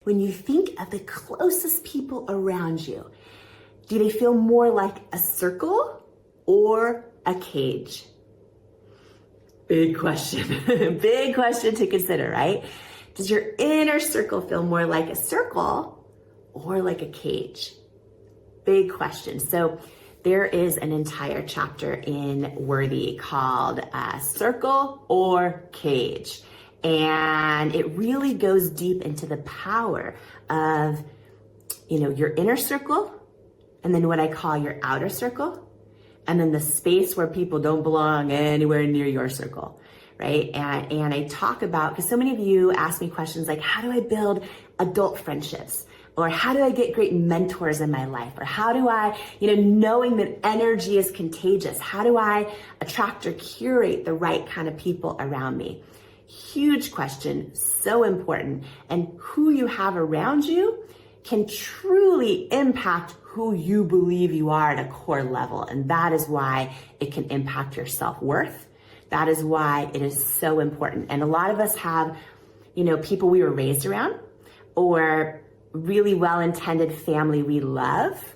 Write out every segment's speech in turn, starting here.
when you think of the closest people around you, do they feel more like a circle or a cage? Big question. Big question to consider, right? Does your inner circle feel more like a circle or like a cage? Big question. So there is an entire chapter in Worthy called Circle or Cage. And it really goes deep into the power of, your inner circle, and then what I call your outer circle, and then the space where people don't belong anywhere near your circle, right? And I talk about, because so many of you ask me questions like, how do I build adult friendships? Or how do I get great mentors in my life? Or how do I, knowing that energy is contagious, how do I attract or curate the right kind of people around me? Huge question, so important. And who you have around you can truly impact who you believe you are at a core level. And that is why it can impact your self-worth. That is why it is so important. And a lot of us have, people we were raised around, or really well-intended family we love,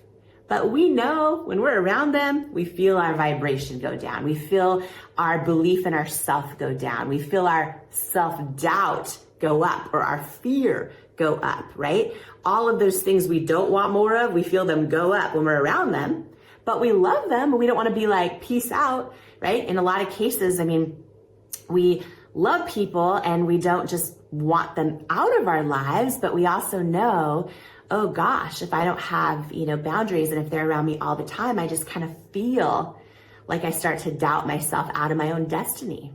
but we know when we're around them, we feel our vibration go down. We feel our belief in ourself go down. We feel our self-doubt go up, or our fear go up, right? All of those things we don't want more of, we feel them go up when we're around them, but we love them and we don't want to be like, peace out, right? In a lot of cases, we love people and we don't just want them out of our lives, but we also know, oh gosh, if I don't have, boundaries, and if they're around me all the time, I just kind of feel like I start to doubt myself out of my own destiny.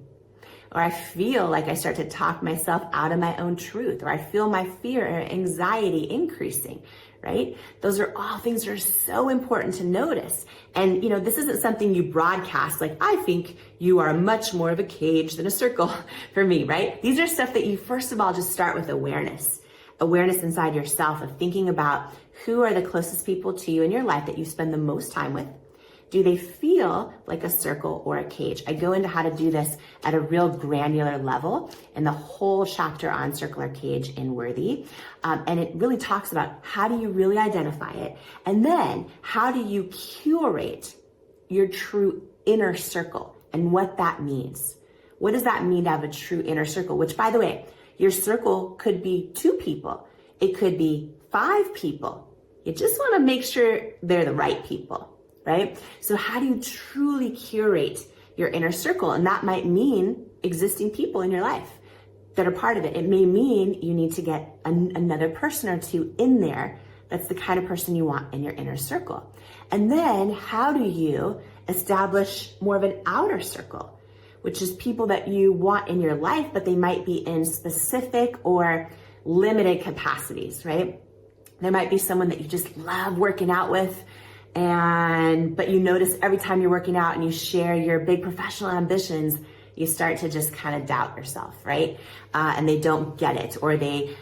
Or I feel like I start to talk myself out of my own truth, or I feel my fear or anxiety increasing, right? Those are all things that are so important to notice. And, this isn't something you broadcast, like, I think you are much more of a cage than a circle for me, right? These are stuff that you, first of all, just start with awareness inside yourself of thinking about who are the closest people to you in your life that you spend the most time with. Do they feel like a circle or a cage? I go into how to do this at a real granular level in the whole chapter on circle or cage in Worthy. And it really talks about how do you really identify it? And then how do you curate your true inner circle and what that means? What does that mean to have a true inner circle? Which, by the way, your circle could be 2 people. It could be 5 people. You just want to make sure they're the right people. Right? So how do you truly curate your inner circle? And that might mean existing people in your life that are part of it. It may mean you need to get another person or 2 in there. That's the kind of person you want in your inner circle. And then how do you establish more of an outer circle, which is people that you want in your life, but they might be in specific or limited capacities, right? There might be someone that you just love working out with, but you notice every time you're working out and you share your big professional ambitions, you start to just kind of doubt yourself, right? And they don't get it, or they,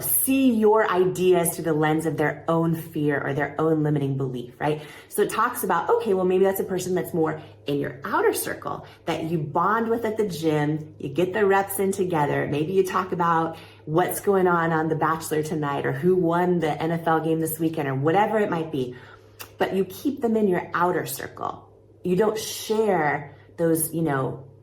see your ideas through the lens of their own fear or their own limiting belief, right? So it talks about, okay, well, maybe that's a person that's more in your outer circle that you bond with at the gym, you get the reps in together. Maybe you talk about what's going on The Bachelor tonight, or who won the NFL game this weekend, or whatever it might be. But you keep them in your outer circle. You don't share those,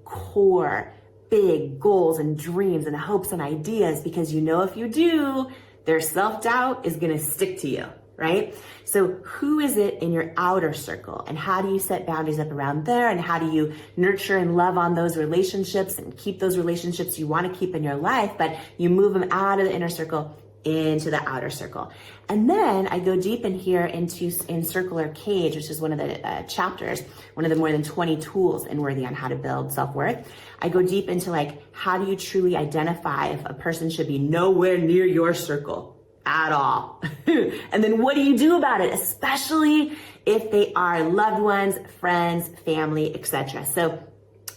core big goals and dreams and hopes and ideas, because if you do, their self-doubt is going to stick to you, right? So who is it in your outer circle, and how do you set boundaries up around there, and how do you nurture and love on those relationships and keep those relationships you want to keep in your life, but you move them out of the inner circle into the outer circle. And then I go deep in here in Circle or Cage, which is one of the chapters, one of the more than 20 tools in Worthy on how to build self-worth. I go deep into how do you truly identify if a person should be nowhere near your circle at all? And then what do you do about it, especially if they are loved ones, friends, family, etc. So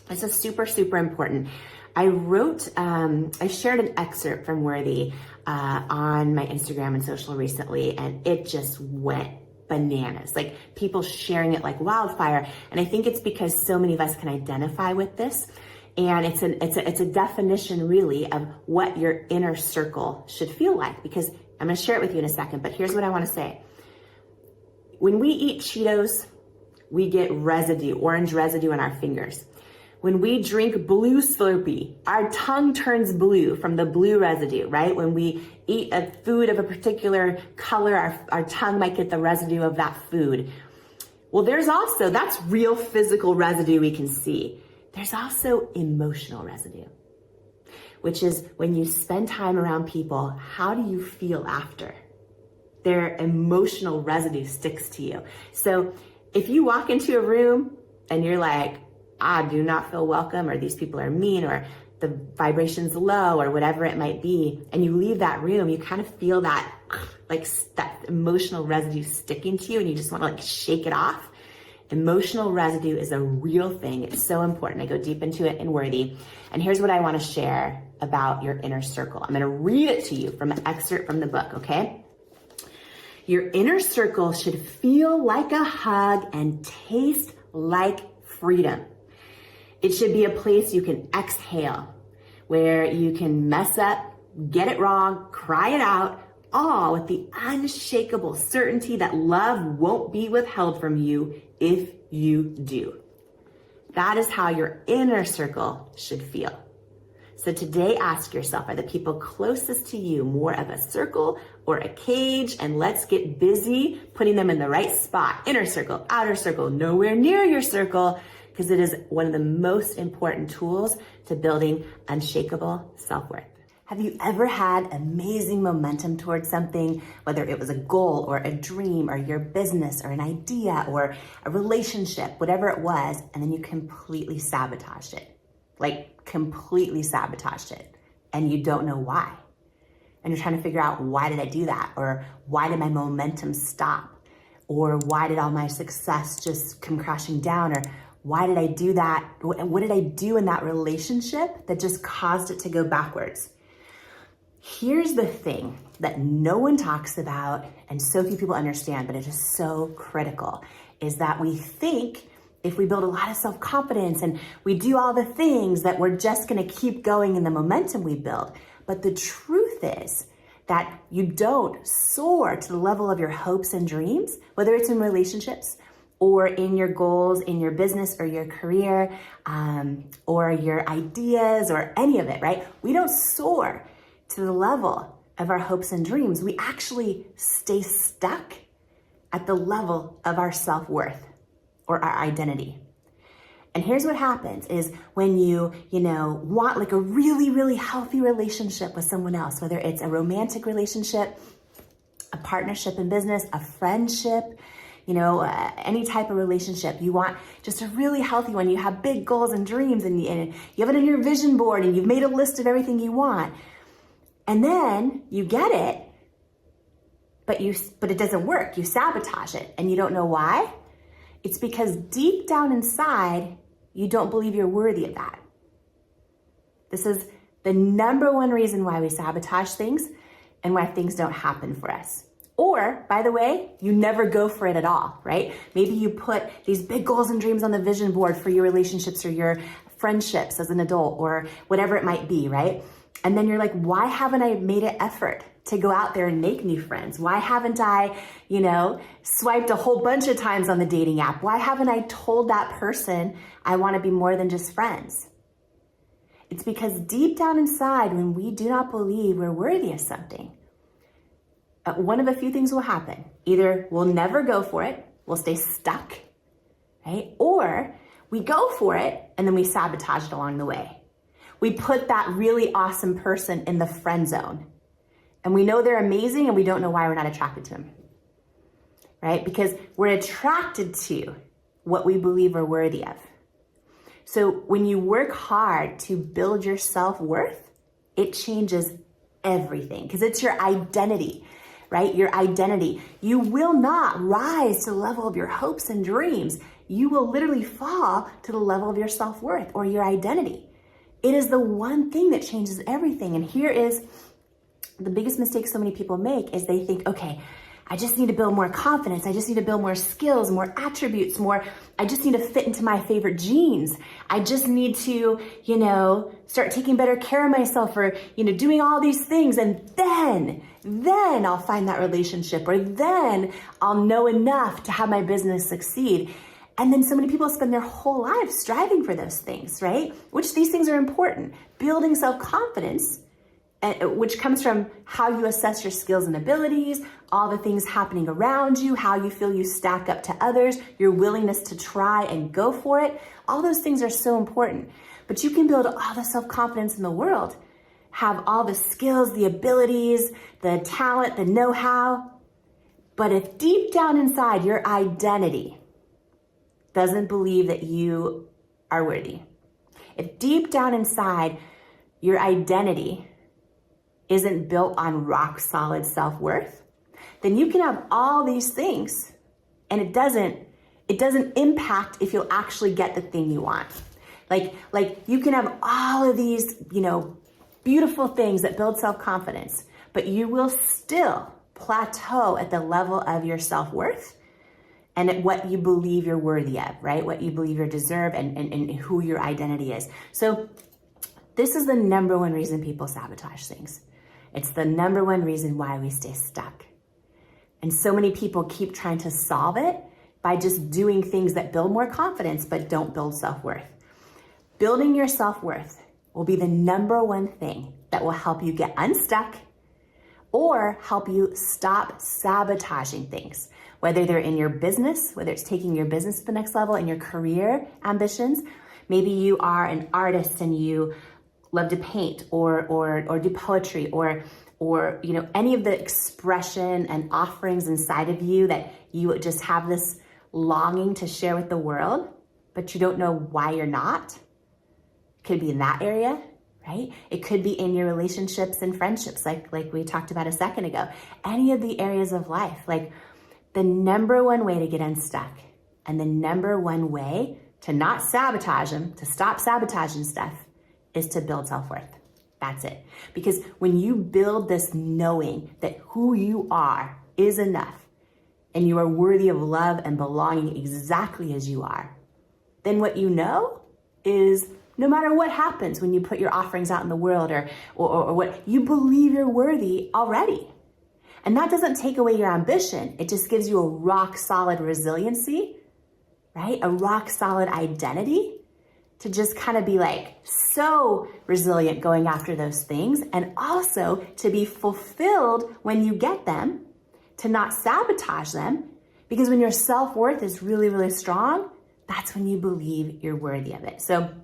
this is super, super important. I shared an excerpt from Worthy on my Instagram and social recently, and it just went bananas. People sharing it like wildfire. And I think it's because so many of us can identify with this. And it's a definition really of what your inner circle should feel like, because I'm gonna share it with you in a second, but here's what I wanna say. When we eat Cheetos, we get residue, orange residue on our fingers. When we drink blue Slurpee, our tongue turns blue from the blue residue, right? When we eat a food of a particular color, our tongue might get the residue of that food. Well, that's real physical residue we can see. There's also emotional residue, which is when you spend time around people, how do you feel after? Their emotional residue sticks to you. So if you walk into a room and you're like, I do not feel welcome, or these people are mean, or the vibration's low, or whatever it might be, and you leave that room, you kind of feel that emotional residue sticking to you, and you just want to shake it off. Emotional residue is a real thing. It's so important. I go deep into it in Worthy. And here's what I want to share about your inner circle. I'm going to read it to you from an excerpt from the book, okay? Your inner circle should feel like a hug and taste like freedom. It should be a place you can exhale, where you can mess up, get it wrong, cry it out, all with the unshakable certainty that love won't be withheld from you if you do. That is how your inner circle should feel. So today, ask yourself, are the people closest to you more of a circle or a cage? And let's get busy putting them in the right spot. Inner circle, outer circle, nowhere near your circle, because it is one of the most important tools to building unshakable self-worth. Have you ever had amazing momentum towards something, whether it was a goal or a dream or your business or an idea or a relationship, whatever it was, and then you completely sabotaged it? Completely sabotaged it, and you don't know why. And you're trying to figure out, why did I do that? Or why did my momentum stop? Or why did all my success just come crashing down? Or why did I do that? What did I do in that relationship that just caused it to go backwards? Here's the thing that no one talks about and so few people understand, but it is so critical, is that we think if we build a lot of self-confidence and we do all the things that we're just gonna keep going in the momentum we build. But the truth is that you don't soar to the level of your hopes and dreams, whether it's in relationships or in your goals, in your business or your career, or your ideas or any of it, right? We don't soar to the level of our hopes and dreams. We actually stay stuck at the level of our self-worth or our identity. And here's what happens is when you want a really, really healthy relationship with someone else, whether it's a romantic relationship, a partnership in business, a friendship, any type of relationship, you want just a really healthy one. You have big goals and dreams and you have it on your vision board and you've made a list of everything you want. And then you get it, but it doesn't work. You sabotage it and you don't know why. It's because deep down inside, you don't believe you're worthy of that. This is the number one reason why we sabotage things and why things don't happen for us. Or, by the way, you never go for it at all, right? Maybe you put these big goals and dreams on the vision board for your relationships or your friendships as an adult or whatever it might be, right? And then you're like, why haven't I made an effort to go out there and make new friends? Why haven't I, swiped a whole bunch of times on the dating app? Why haven't I told that person I want to be more than just friends? It's because deep down inside, when we do not believe we're worthy of something, one of a few things will happen. Either we'll never go for it, we'll stay stuck, right? Or we go for it and then we sabotage it along the way. We put that really awesome person in the friend zone. And we know they're amazing and we don't know why we're not attracted to them, right? Because we're attracted to what we believe we're worthy of. So when you work hard to build your self-worth, it changes everything because it's your identity, right? Your identity. You will not rise to the level of your hopes and dreams. You will literally fall to the level of your self-worth or your identity. It is the one thing that changes everything. And here is the biggest mistake so many people make is they think, okay, I just need to build more confidence. I just need to build more skills, more attributes, I just need to fit into my favorite jeans. I just need to, start taking better care of myself or, doing all these things. And then I'll find that relationship, or then I'll know enough to have my business succeed. And then so many people spend their whole lives striving for those things, right? Which these things are important. Building self-confidence, which comes from how you assess your skills and abilities, all the things happening around you, how you feel you stack up to others, your willingness to try and go for it. All those things are so important. But you can build all the self-confidence in the world, have all the skills, the abilities, the talent, the know-how. But if deep down inside your identity doesn't believe that you are worthy, if deep down inside your identity isn't built on rock solid self-worth, then you can have all these things and it doesn't impact if you'll actually get the thing you want. Like you can have all of these, beautiful things that build self-confidence, but you will still plateau at the level of your self-worth and at what you believe you're worthy of, right? What you believe you deserve and who your identity is. So this is the number one reason people sabotage things. It's the number one reason why we stay stuck. And so many people keep trying to solve it by just doing things that build more confidence but don't build self-worth. Building your self-worth will be the number one thing that will help you get unstuck or help you stop sabotaging things, whether they're in your business, whether it's taking your business to the next level, in your career ambitions. Maybe you are an artist and you love to paint or do poetry or any of the expression and offerings inside of you that you just have this longing to share with the world, but you don't know why you're not. It could be in that area, right? It could be in your relationships and friendships, like we talked about a second ago. Any of the areas of life, like the number one way to get unstuck and the number one way to not sabotage them, to stop sabotaging stuff, is to build self-worth. That's it. Because when you build this knowing that who you are is enough and you are worthy of love and belonging exactly as you are, then what you know is no matter what happens when you put your offerings out in the world or what, you believe you're worthy already. And that doesn't take away your ambition. It just gives you a rock solid resiliency, right? A rock solid identity to just kind of be like so resilient going after those things, and also to be fulfilled when you get them, to not sabotage them, because when your self-worth is really, really strong, that's when you believe you're worthy of it. So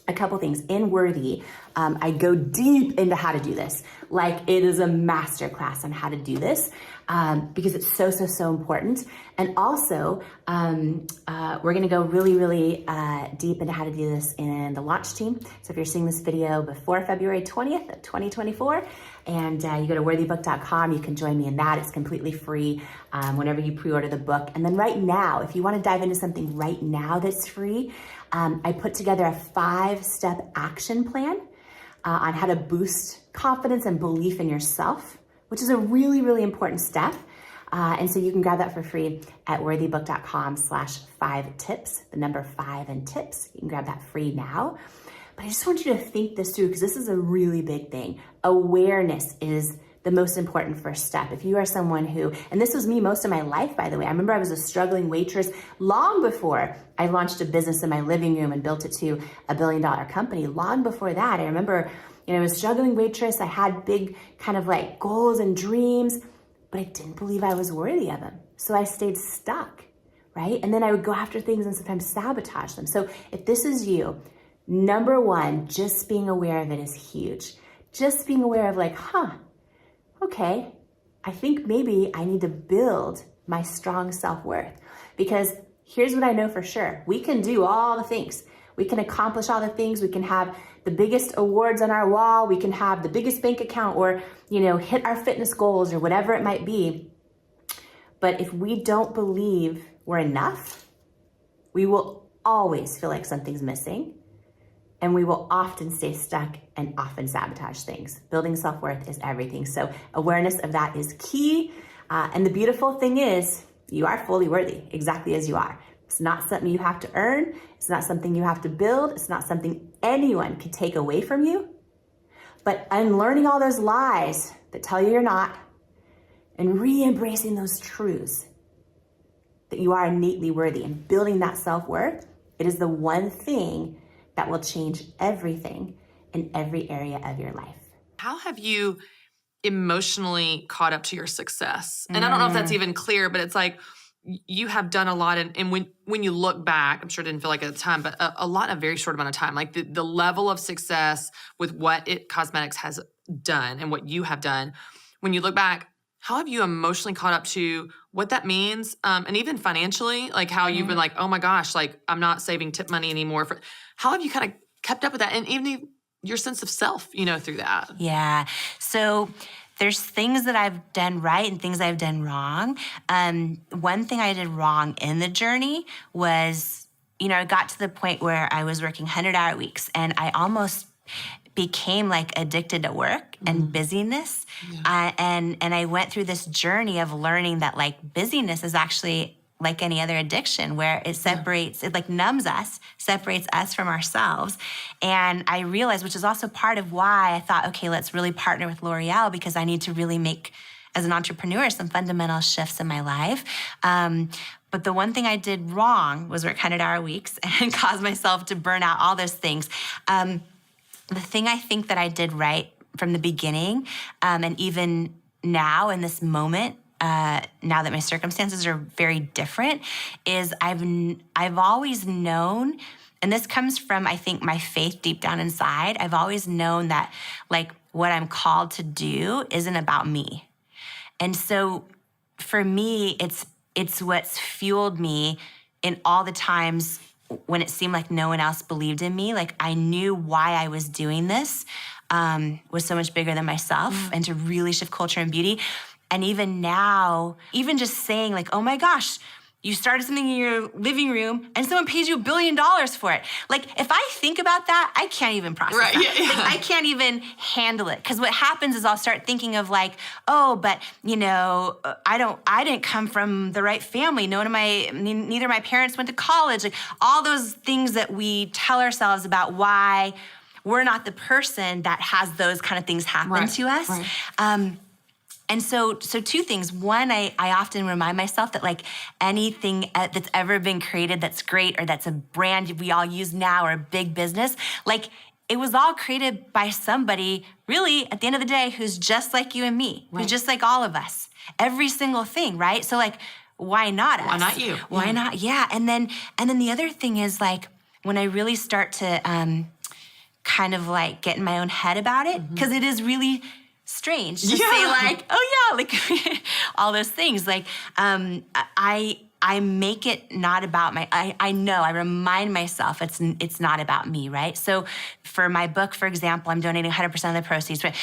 a couple things. In Worthy, I go deep into how to do this. Like it is a masterclass on how to do this because it's so, so, so important. And also, we're going to go really, really deep into how to do this in the launch team. So if you're seeing this video before February 20th of 2024 and you go to worthybook.com, you can join me in that. It's completely free whenever you pre-order the book. And then right now, if you want to dive into something right now that's free, I put together a 5-step action plan on how to boost confidence and belief in yourself, which is a really, really important step. And so you can grab that for free at worthybook.com/5tips, the number 5 and tips. You can grab that free now. But I just want you to think this through because this is a really big thing. Awareness is the most important first step. If you are someone who, and this was me most of my life, by the way. I remember I was a struggling waitress long before I launched a business in my living room and built it to a $1 billion company. Long before that, I remember, I was a struggling waitress. I had big kind of like goals and dreams, but I didn't believe I was worthy of them. So I stayed stuck, right? And then I would go after things and sometimes sabotage them. So if this is you, number one, just being aware of it is huge. Just being aware of like, okay, I think maybe I need to build my strong self-worth, because here's what I know for sure. We can do all the things. We can accomplish all the things. We can have the biggest awards on our wall. We can have the biggest bank account or, hit our fitness goals or whatever it might be. But if we don't believe we're enough, we will always feel like something's missing. And we will often stay stuck and often sabotage things. Building self-worth is everything. So awareness of that is key. And the beautiful thing is, you are fully worthy, exactly as you are. It's not something you have to earn. It's not something you have to build. It's not something anyone can take away from you. But unlearning all those lies that tell you you're not, and re-embracing those truths that you are innately worthy, and building that self-worth, it is the one thing that will change everything in every area of your life. How have you emotionally caught up to your success? And I don't know if that's even clear, but it's like you have done a lot. And when you look back, I'm sure it didn't feel like at the time, but a lot in a very short amount of time, like the level of success with what It Cosmetics has done and what you have done, when you look back, how have you emotionally caught up to what that means? And even financially, like how you've been like, oh my gosh, like I'm not saving tip money anymore. How have you kind of kept up with that? And even your sense of self, through that? Yeah. So there's things that I've done right and things I've done wrong. One thing I did wrong in the journey was, I got to the point where I was working 100-hour weeks, and I almost became like addicted to work and busyness. Yeah. And I went through this journey of learning that like busyness is actually like any other addiction, where it separates, it like numbs us, separates us from ourselves. And I realized, which is also part of why I thought, okay, let's really partner with L'Oreal, because I need to really make, as an entrepreneur, some fundamental shifts in my life. But the one thing I did wrong was work 100-hour weeks and cause myself to burn out, all those things. The thing I think that I did right from the beginning, and even now in this moment, now that my circumstances are very different, is I've always known, and this comes from, I think, my faith deep down inside. I've always known that like what I'm called to do isn't about me. And so for me, it's what's fueled me in all the times when it seemed like no one else believed in me. Like I knew why I was doing this was so much bigger than myself, and to really shift culture and beauty. And even now, even just saying like, oh my gosh, you started something in your living room and someone pays you $1 billion for it. Like if I think about that, I can't even process that. Yeah. Like, I can't even handle it. Because what happens is I'll start thinking of like, oh, but I didn't come from the right family. Neither of my parents went to college. Like all those things that we tell ourselves about why we're not the person that has those kind of things happen to us. Right. And so two things. One, I often remind myself that like anything that's ever been created that's great, or that's a brand we all use now, or a big business, like it was all created by somebody really at the end of the day who's just like you and me, who's just like all of us. Every single thing, right? So like, why not us? Why not you? Why not? Yeah. And then the other thing is like when I really start to kind of like get in my own head about it, because it is really strange to say like, oh yeah, like all those things. Like I make it not about I know, I remind myself it's not about me, right? So for my book, for example, I'm donating 100% of the proceeds, right?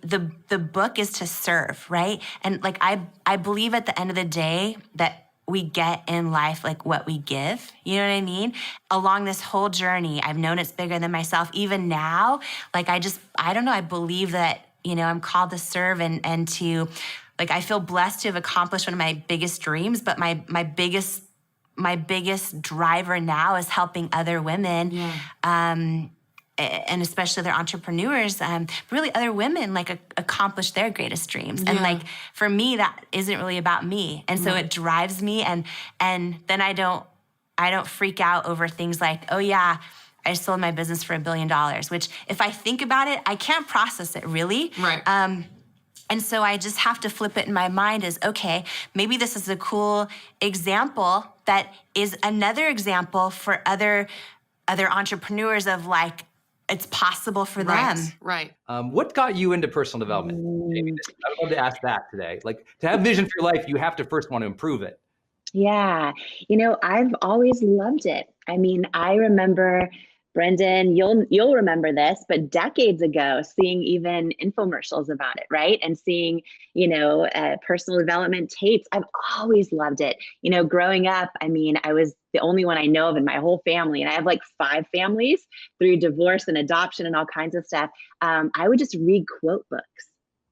The book is to serve, right? And like I believe at the end of the day that we get in life like what we give, you know what I mean? Along this whole journey, I've known it's bigger than myself. Even now, like I don't know, I believe that, I'm called to serve and to, like I feel blessed to have accomplished one of my biggest dreams, but my biggest driver now is helping other women, and especially other entrepreneurs, really other women like accomplish their greatest dreams. And like, for me, that isn't really about me. And so it drives me. And then I don't freak out over things like, oh yeah, I sold my business for $1 billion, which if I think about it, I can't process it really. Right. And so I just have to flip it in my mind as, okay, maybe this is a cool example that is another example for other entrepreneurs of like, it's possible for them. Right. What got you into personal development? Amy, I would love to ask that today. Like to have vision for your life, you have to first want to improve it. Yeah. I've always loved it. I mean, I remember, Brendan, you'll remember this, but decades ago, seeing even infomercials about it, right? And seeing, personal development tapes. I've always loved it. Growing up, I mean, I was the only one I know of in my whole family, and I have like 5 families through divorce and adoption and all kinds of stuff. I would just read quote books.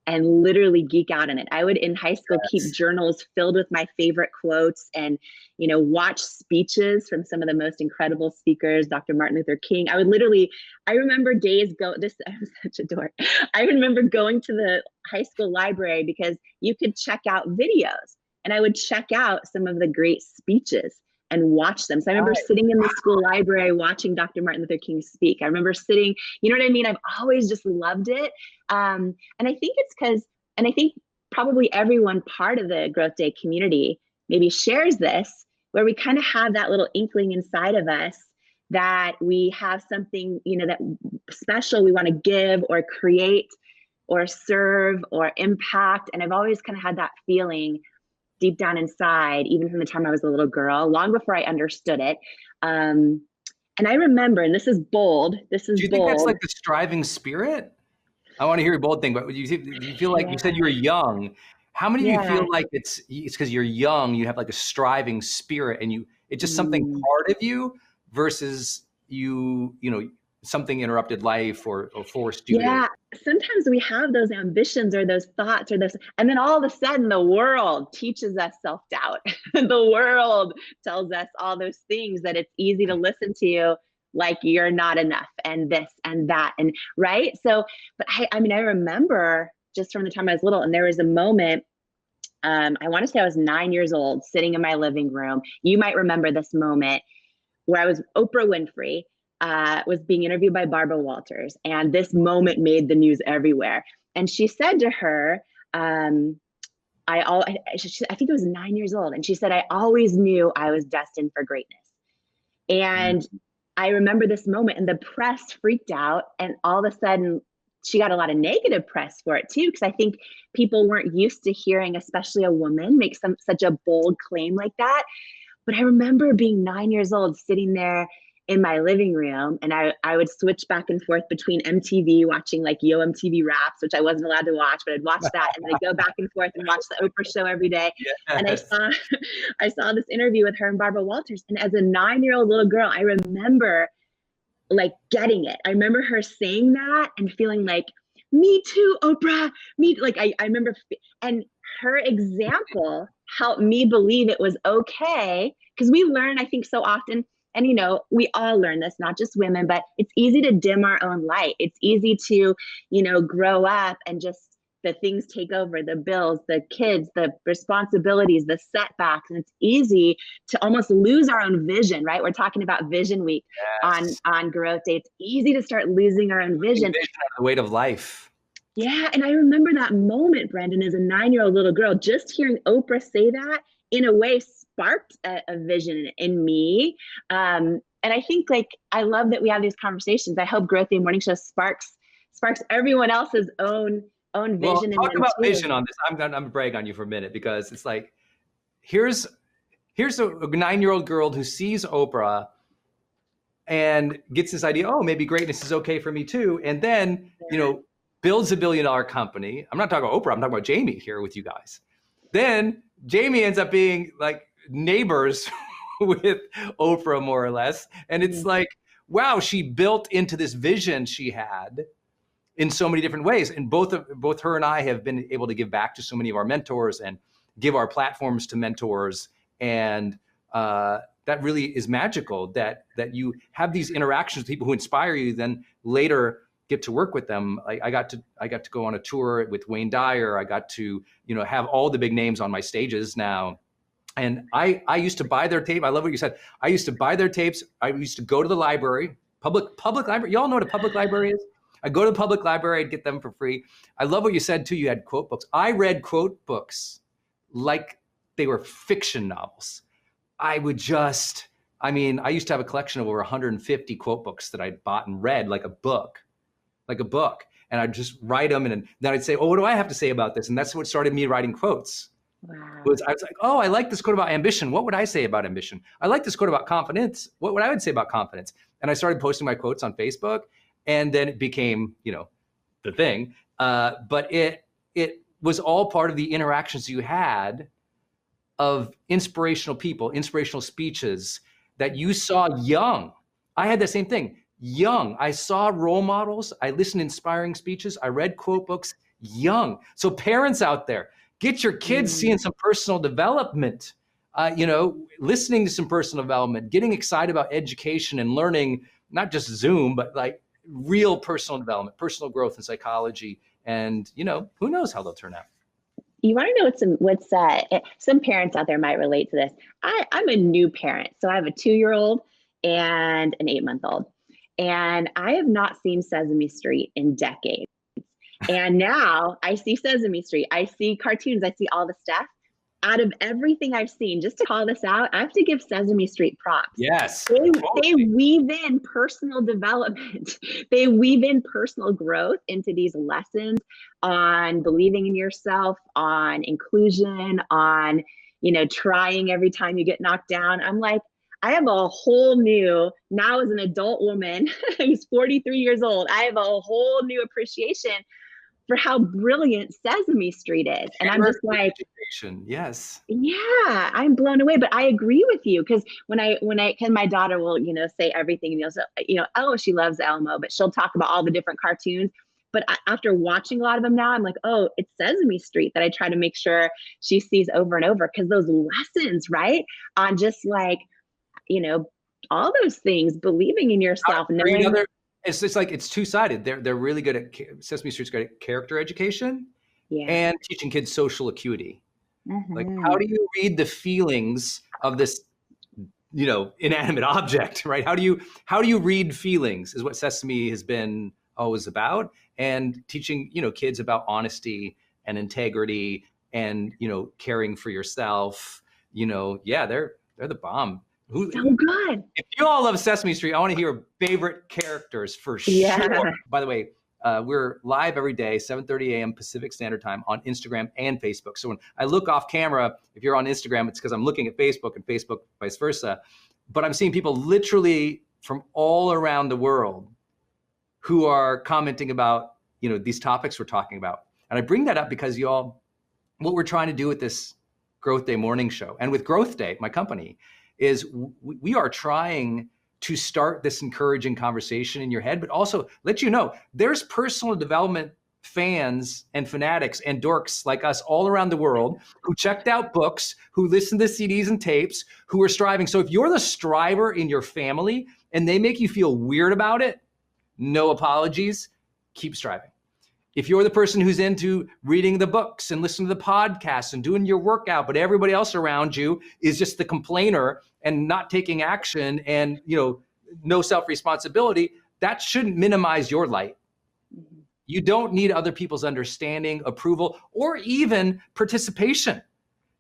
and literally geek out on it. I would in high school keep journals filled with my favorite quotes and, watch speeches from some of the most incredible speakers, Dr. Martin Luther King. I remember days I was such a dork. I remember going to the high school library because you could check out videos, and I would check out some of the great speeches and watch them. So I remember sitting in the school library watching Dr. Martin Luther King speak. I remember sitting, you know what I mean? I've always just loved it. And I think it's because, and I think probably everyone part of the Growth Day community maybe shares this, where we kind of have that little inkling inside of us that we have something, that special we want to give or create or serve or impact. And I've always kind of had that feeling deep down inside, even from the time I was a little girl, long before I understood it. And I remember, and this is bold. Do you think that's like the striving spirit? I want to hear your bold thing, but do you feel like you said you were young? How many of you feel like it's because you're young, you have like a striving spirit, and it's just something part of you versus something interrupted life or forced you? Yeah, sometimes we have those ambitions or those thoughts and then all of a sudden the world teaches us self-doubt. The world tells us all those things that it's easy to listen to, like you're not enough and this and that, and right. So, but I remember just from the time I was little, and there was a moment, I want to say I was 9 years old, sitting in my living room. You might remember this moment where I was Oprah Winfrey. Was being interviewed by Barbara Walters, and this moment made the news everywhere. And she said to her, I think it was 9 years old, and she said, "I always knew I was destined for greatness." And I remember this moment, and the press freaked out, and all of a sudden, she got a lot of negative press for it too, because I think people weren't used to hearing, especially a woman, make such a bold claim like that. But I remember being 9 years old, sitting there in my living room, and I would switch back and forth between MTV, watching like Yo MTV Raps, which I wasn't allowed to watch, but I'd watch that, and then I'd go back and forth and watch the Oprah show every day. Yes. And I saw this interview with her and Barbara Walters, and as a 9-year-old little girl, I remember like getting it. I remember her saying that and feeling like, me too, Oprah, me, like I remember, and her example helped me believe it was okay, because we learn, I think, so often. And, we all learn this, not just women, but it's easy to dim our own light. It's easy to, grow up and just the things take over, the bills, the kids, the responsibilities, the setbacks. And it's easy to almost lose our own vision, right? We're talking about Vision Week on Growth Day. It's easy to start losing our own vision. The weight of life. Yeah. And I remember that moment, Brendan, as a 9-year-old little girl, just hearing Oprah say that in a way sparked a vision in me. And I think I love that we have these conversations. I hope Growth Day Morning Show sparks everyone else's own vision. Well, talk about vision on this. I'm gonna brag on you for a minute, because it's like, here's a 9-year-old girl who sees Oprah and gets this idea, oh, maybe greatness is okay for me too. And then, builds $1 billion company. I'm not talking about Oprah, I'm talking about Jamie here with you guys. Then Jamie ends up being like neighbors with Oprah, more or less. And it's like, wow, she built into this vision she had in so many different ways. And both her and I have been able to give back to so many of our mentors and give our platforms to mentors. And that really is magical, that you have these interactions with people who inspire you, then later get to work with them. I got to go on a tour with Wayne Dyer. I got to, have all the big names on my stages now. And I used to buy their tape. I love what you said. I used to buy their tapes. I used to go to the library, public library. Y'all know what a public library is? I go to the public library, I'd get them for free. I love what you said too. You had quote books. I read quote books like they were fiction novels. I used to have a collection of over 150 quote books that I'd bought and read like a book. And I'd just write them. And then I'd say, oh, what do I have to say about this? And that's what started me writing quotes. Wow. I was like, oh, I like this quote about ambition. What would I say about ambition? I like this quote about confidence. What would I would say about confidence? And I started posting my quotes on Facebook, and then it became, the thing. But it was all part of the interactions you had of inspirational people, inspirational speeches that you saw young. I had the same thing. Young, I saw role models. I listened to inspiring speeches. I read quote books young. So parents out there, get your kids seeing some personal development, listening to some personal development, getting excited about education and learning, not just Zoom, but like real personal development, personal growth in psychology. And, who knows how they'll turn out. You want to know what's some parents out there might relate to this. I'm a new parent. So I have a 2-year-old and an 8-month-old. And I have not seen Sesame Street in decades. And now I see Sesame Street, I see cartoons, I see all the stuff. Out of everything I've seen, just to call this out, I have to give Sesame Street props. Yes. They weave in personal development. They weave in personal growth into these lessons on believing in yourself, on inclusion, on, trying every time you get knocked down. I'm like, I have a whole new, now as an adult woman who's 43 years old, I have a whole new appreciation for how brilliant Sesame Street is. And I'm just like, yes. Yeah, I'm blown away. But I agree with you, because when my daughter will, say everything, oh, she loves Elmo, but she'll talk about all the different cartoons. But after watching a lot of them now, I'm like, oh, it's Sesame Street that I try to make sure she sees over and over, because those lessons, right? On just like, all those things, believing in yourself. It's just like, it's two-sided. They're really good at, Sesame Street's good at character education and teaching kids social acuity. Like, how do you read the feelings of this, inanimate object, right? How do you read feelings is what Sesame has been always about. And teaching, kids about honesty and integrity and, caring for yourself, they're the bomb. So good. If you all love Sesame Street, I want to hear your favorite characters for sure. By the way, we're live every day, 7:30 a.m. Pacific Standard Time on Instagram and Facebook. So when I look off camera, if you're on Instagram, it's because I'm looking at Facebook, and Facebook vice versa. But I'm seeing people literally from all around the world who are commenting about, these topics we're talking about. And I bring that up because y'all, what we're trying to do with this Growth Day morning show and with Growth Day, my company, is we are trying to start this encouraging conversation in your head, but also let you know there's personal development fans and fanatics and dorks like us all around the world who checked out books, who listened to CDs and tapes, who are striving. So if you're the striver in your family and they make you feel weird about it, no apologies, keep striving. If you're the person who's into reading the books and listening to the podcasts and doing your workout, but everybody else around you is just the complainer and not taking action and, no self-responsibility, that shouldn't minimize your light. You don't need other people's understanding, approval, or even participation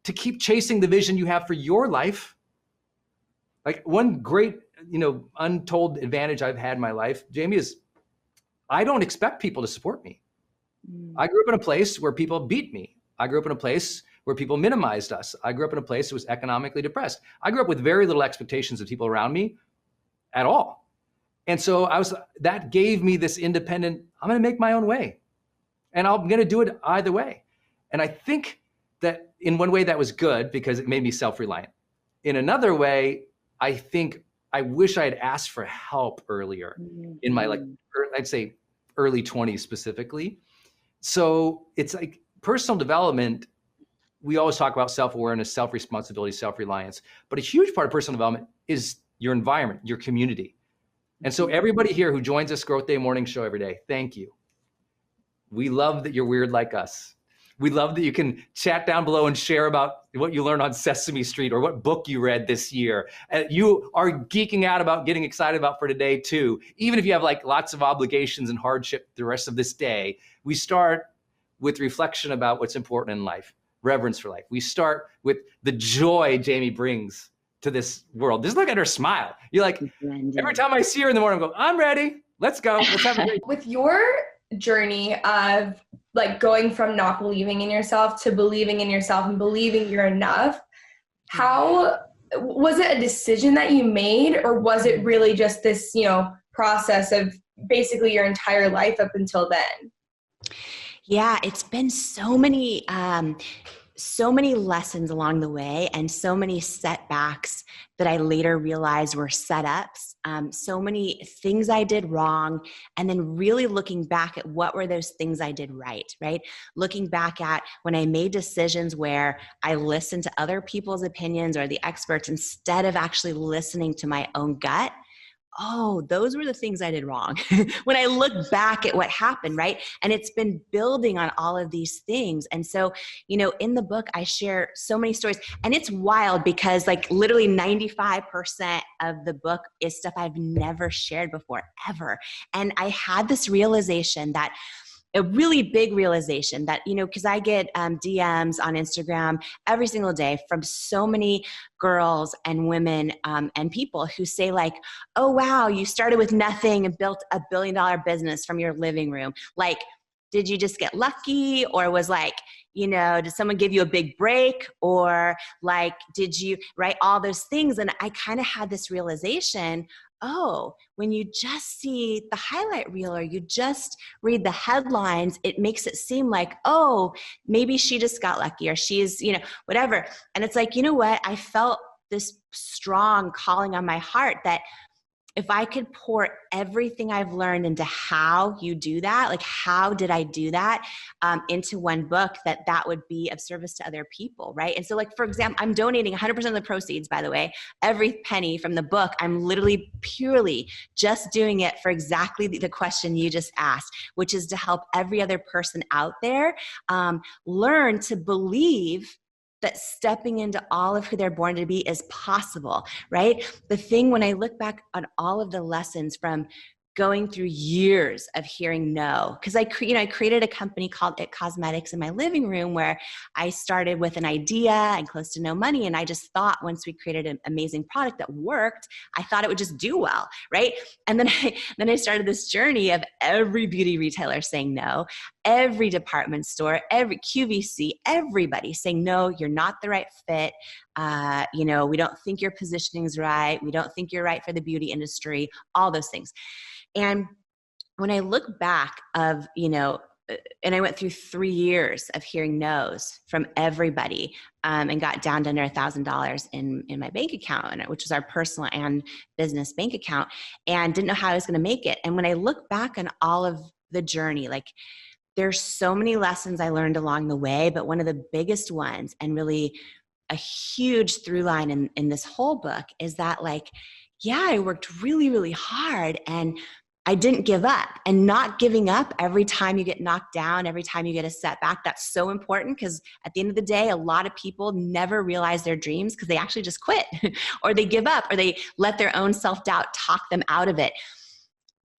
to keep chasing the vision you have for your life. Like, one great, untold advantage I've had in my life, Jamie, is I don't expect people to support me. I grew up in a place where people beat me. I grew up in a place where people minimized us. I grew up in a place that was economically depressed. I grew up with very little expectations of people around me at all. And so that gave me this independent, I'm going to make my own way. And I'm going to do it either way. And I think that in one way that was good because it made me self-reliant. In another way, I think I wish I had asked for help earlier in my, I'd say early 20s specifically. So it's like personal development. We always talk about self-awareness, self-responsibility, self-reliance, but a huge part of personal development is your environment, your community. And so everybody here who joins us Growth Day morning show every day, thank you. We love that you're weird like us. We love that you can chat down below and share about what you learned on Sesame Street or what book you read this year. And you are geeking out about getting excited about for today too. Even if you have like lots of obligations and hardship the rest of this day, we start with reflection about what's important in life, reverence for life. We start with the joy Jamie brings to this world. Just look at her smile. You're like, every time I see her in the morning, I go, I'm ready. Let's go. Let's have a great With your journey of like going from not believing in yourself to believing in yourself and believing you're enough, how was it a decision that you made, or was it really just this, process of basically your entire life up until then? Yeah, it's been so many so many lessons along the way and so many setbacks that I later realized were setups, so many things I did wrong, and then really looking back at what were those things I did right? Looking back at when I made decisions where I listened to other people's opinions or the experts instead of actually listening to my own gut. Oh, those were the things I did wrong. When I look back at what happened, right? And it's been building on all of these things. And so, in the book, I share so many stories, and it's wild because like literally 95% of the book is stuff I've never shared before, ever. And I had this realization that a really big realization that, because I get DMs on Instagram every single day from so many girls and women and people who say like, oh, wow, you started with nothing and built a $1 billion business from your living room. Like, did you just get lucky? Or was like, did someone give you a big break? Or like, did you, right? All those things. And I kind of had this realization, oh, when you just see the highlight reel or you just read the headlines, it makes it seem like, oh, maybe she just got lucky or she's, whatever. And it's like, you know what? I felt this strong calling on my heart that if I could pour everything I've learned into how you do that, like how did I do that into one book, that would be of service to other people, right? And so like, for example, I'm donating 100% of the proceeds, by the way, every penny from the book. I'm literally purely just doing it for exactly the question you just asked, which is to help every other person out there learn to believe that stepping into all of who they're born to be is possible, right? The thing when I look back on all of the lessons from going through years of hearing no, because I created a company called It Cosmetics in my living room where I started with an idea and close to no money. And I just thought once we created an amazing product that worked, I thought it would just do well, right? And then I started this journey of every beauty retailer saying no, every department store, every QVC, everybody saying, no, you're not the right fit. We don't think your positioning is right. We don't think you're right for the beauty industry, all those things. And when I look back and I went through 3 years of hearing no's from everybody and got down to under $1,000 in my bank account, which was our personal and business bank account, and didn't know how I was going to make it. And when I look back on all of the journey, like there's so many lessons I learned along the way, but one of the biggest ones and really a huge through line in this whole book is that like, yeah, I worked really, really hard and I didn't give up. And not giving up every time you get knocked down, every time you get a setback, that's so important because at the end of the day, a lot of people never realize their dreams because they actually just quit or they give up or they let their own self-doubt talk them out of it.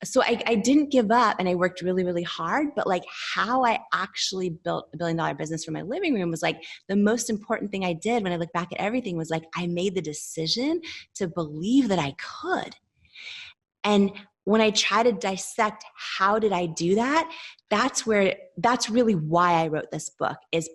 So I didn't give up and I worked really, really hard, but like how I actually built a $1 billion business from my living room was like the most important thing I did when I look back at everything was like, I made the decision to believe that I could. And when I try to dissect how did I do that, that's really why I wrote this book is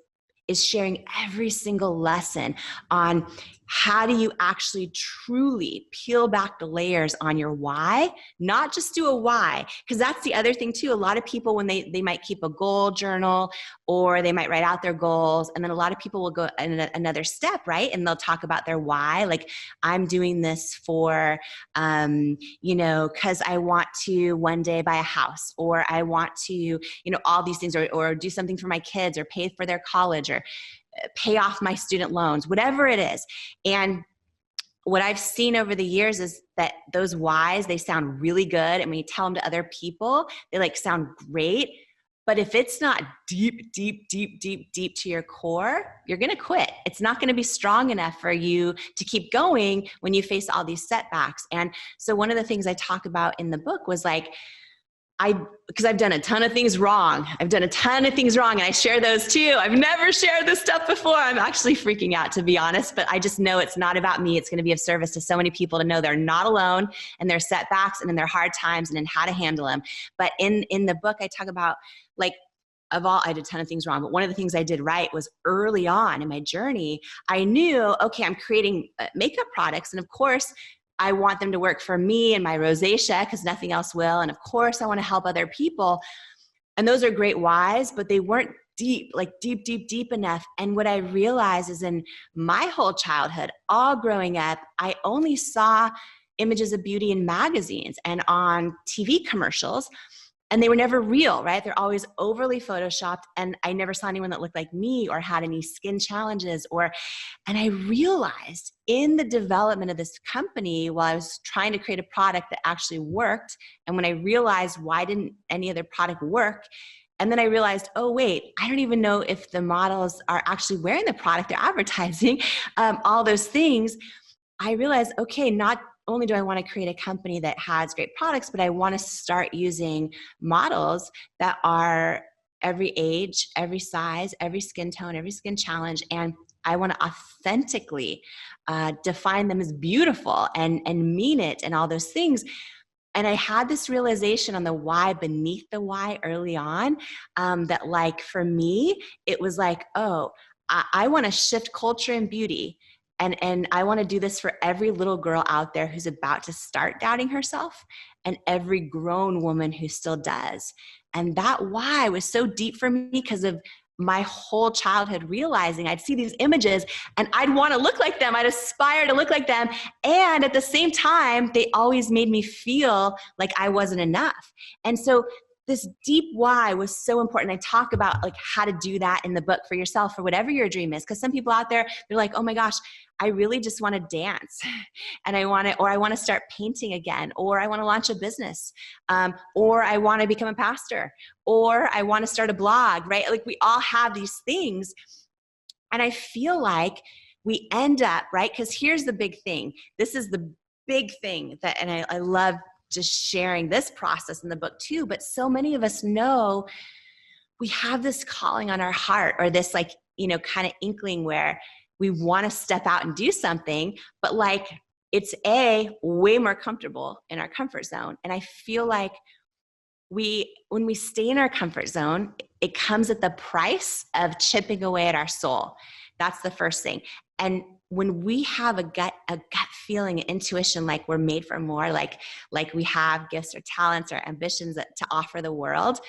sharing every single lesson on how do you actually truly peel back the layers on your why, not just do a why, because that's the other thing too. A lot of people, when they might keep a goal journal or they might write out their goals, and then a lot of people will go another step, right? And they'll talk about their why, like I'm doing this for, because I want to one day buy a house, or I want to, all these things, or do something for my kids, or pay for their college, or pay off my student loans, whatever it is. And what I've seen over the years is that those whys, they sound really good. And when you tell them to other people, they like sound great. But if it's not deep, deep, deep, deep, deep to your core, you're going to quit. It's not going to be strong enough for you to keep going when you face all these setbacks. And so one of the things I talk about in the book was like, because I've done a ton of things wrong. And I share those too. I've never shared this stuff before. I'm actually freaking out, to be honest, but I just know it's not about me. It's going to be of service to so many people to know they're not alone in their setbacks and in their hard times and in how to handle them. But in the book, I talk about like, I did a ton of things wrong, but one of the things I did right was early on in my journey, I knew, okay, I'm creating makeup products. And of course, I want them to work for me and my rosacea because nothing else will. And of course, I want to help other people. And those are great whys, but they weren't deep, like deep enough. And what I realized is in my whole childhood, all growing up, I only saw images of beauty in magazines and on TV commercials. And they were never real, right? They're always overly photoshopped. And I never saw anyone that looked like me or had any skin challenges and I realized in the development of this company, while I was trying to create a product that actually worked, and when I realized why didn't any other product work, and then I realized, oh wait, I don't even know if the models are actually wearing the product they're advertising, all those things, I realized, okay, not only do I want to create a company that has great products, but I want to start using models that are every age, every size, every skin tone, every skin challenge. And I want to authentically define them as beautiful and mean it and all those things. And I had this realization on the why beneath the why early on, that like for me, it was like, oh, I want to shift culture and beauty. And I want to do this for every little girl out there who's about to start doubting herself and every grown woman who still does. And that why was so deep for me because of my whole childhood realizing I'd see these images and I'd want to look like them. I'd aspire to look like them. And at the same time, they always made me feel like I wasn't enough. And so this deep why was so important. I talk about like how to do that in the book for yourself or whatever your dream is. Because some people out there, they're like, oh my gosh, I really just want to dance and I want to start painting again, or I want to launch a business, or I want to become a pastor, or I want to start a blog, right? Like we all have these things. And I feel like we end up, right? Because here's the big thing. This is the big thing that, and I love just sharing this process in the book too, but so many of us know we have this calling on our heart or this like, kind of inkling where we want to step out and do something, but like it's way more comfortable in our comfort zone. And I feel like when we stay in our comfort zone, it comes at the price of chipping away at our soul. That's the first thing. And when we have a gut feeling, intuition, like we're made for more, like we have gifts or talents or ambitions to offer the world,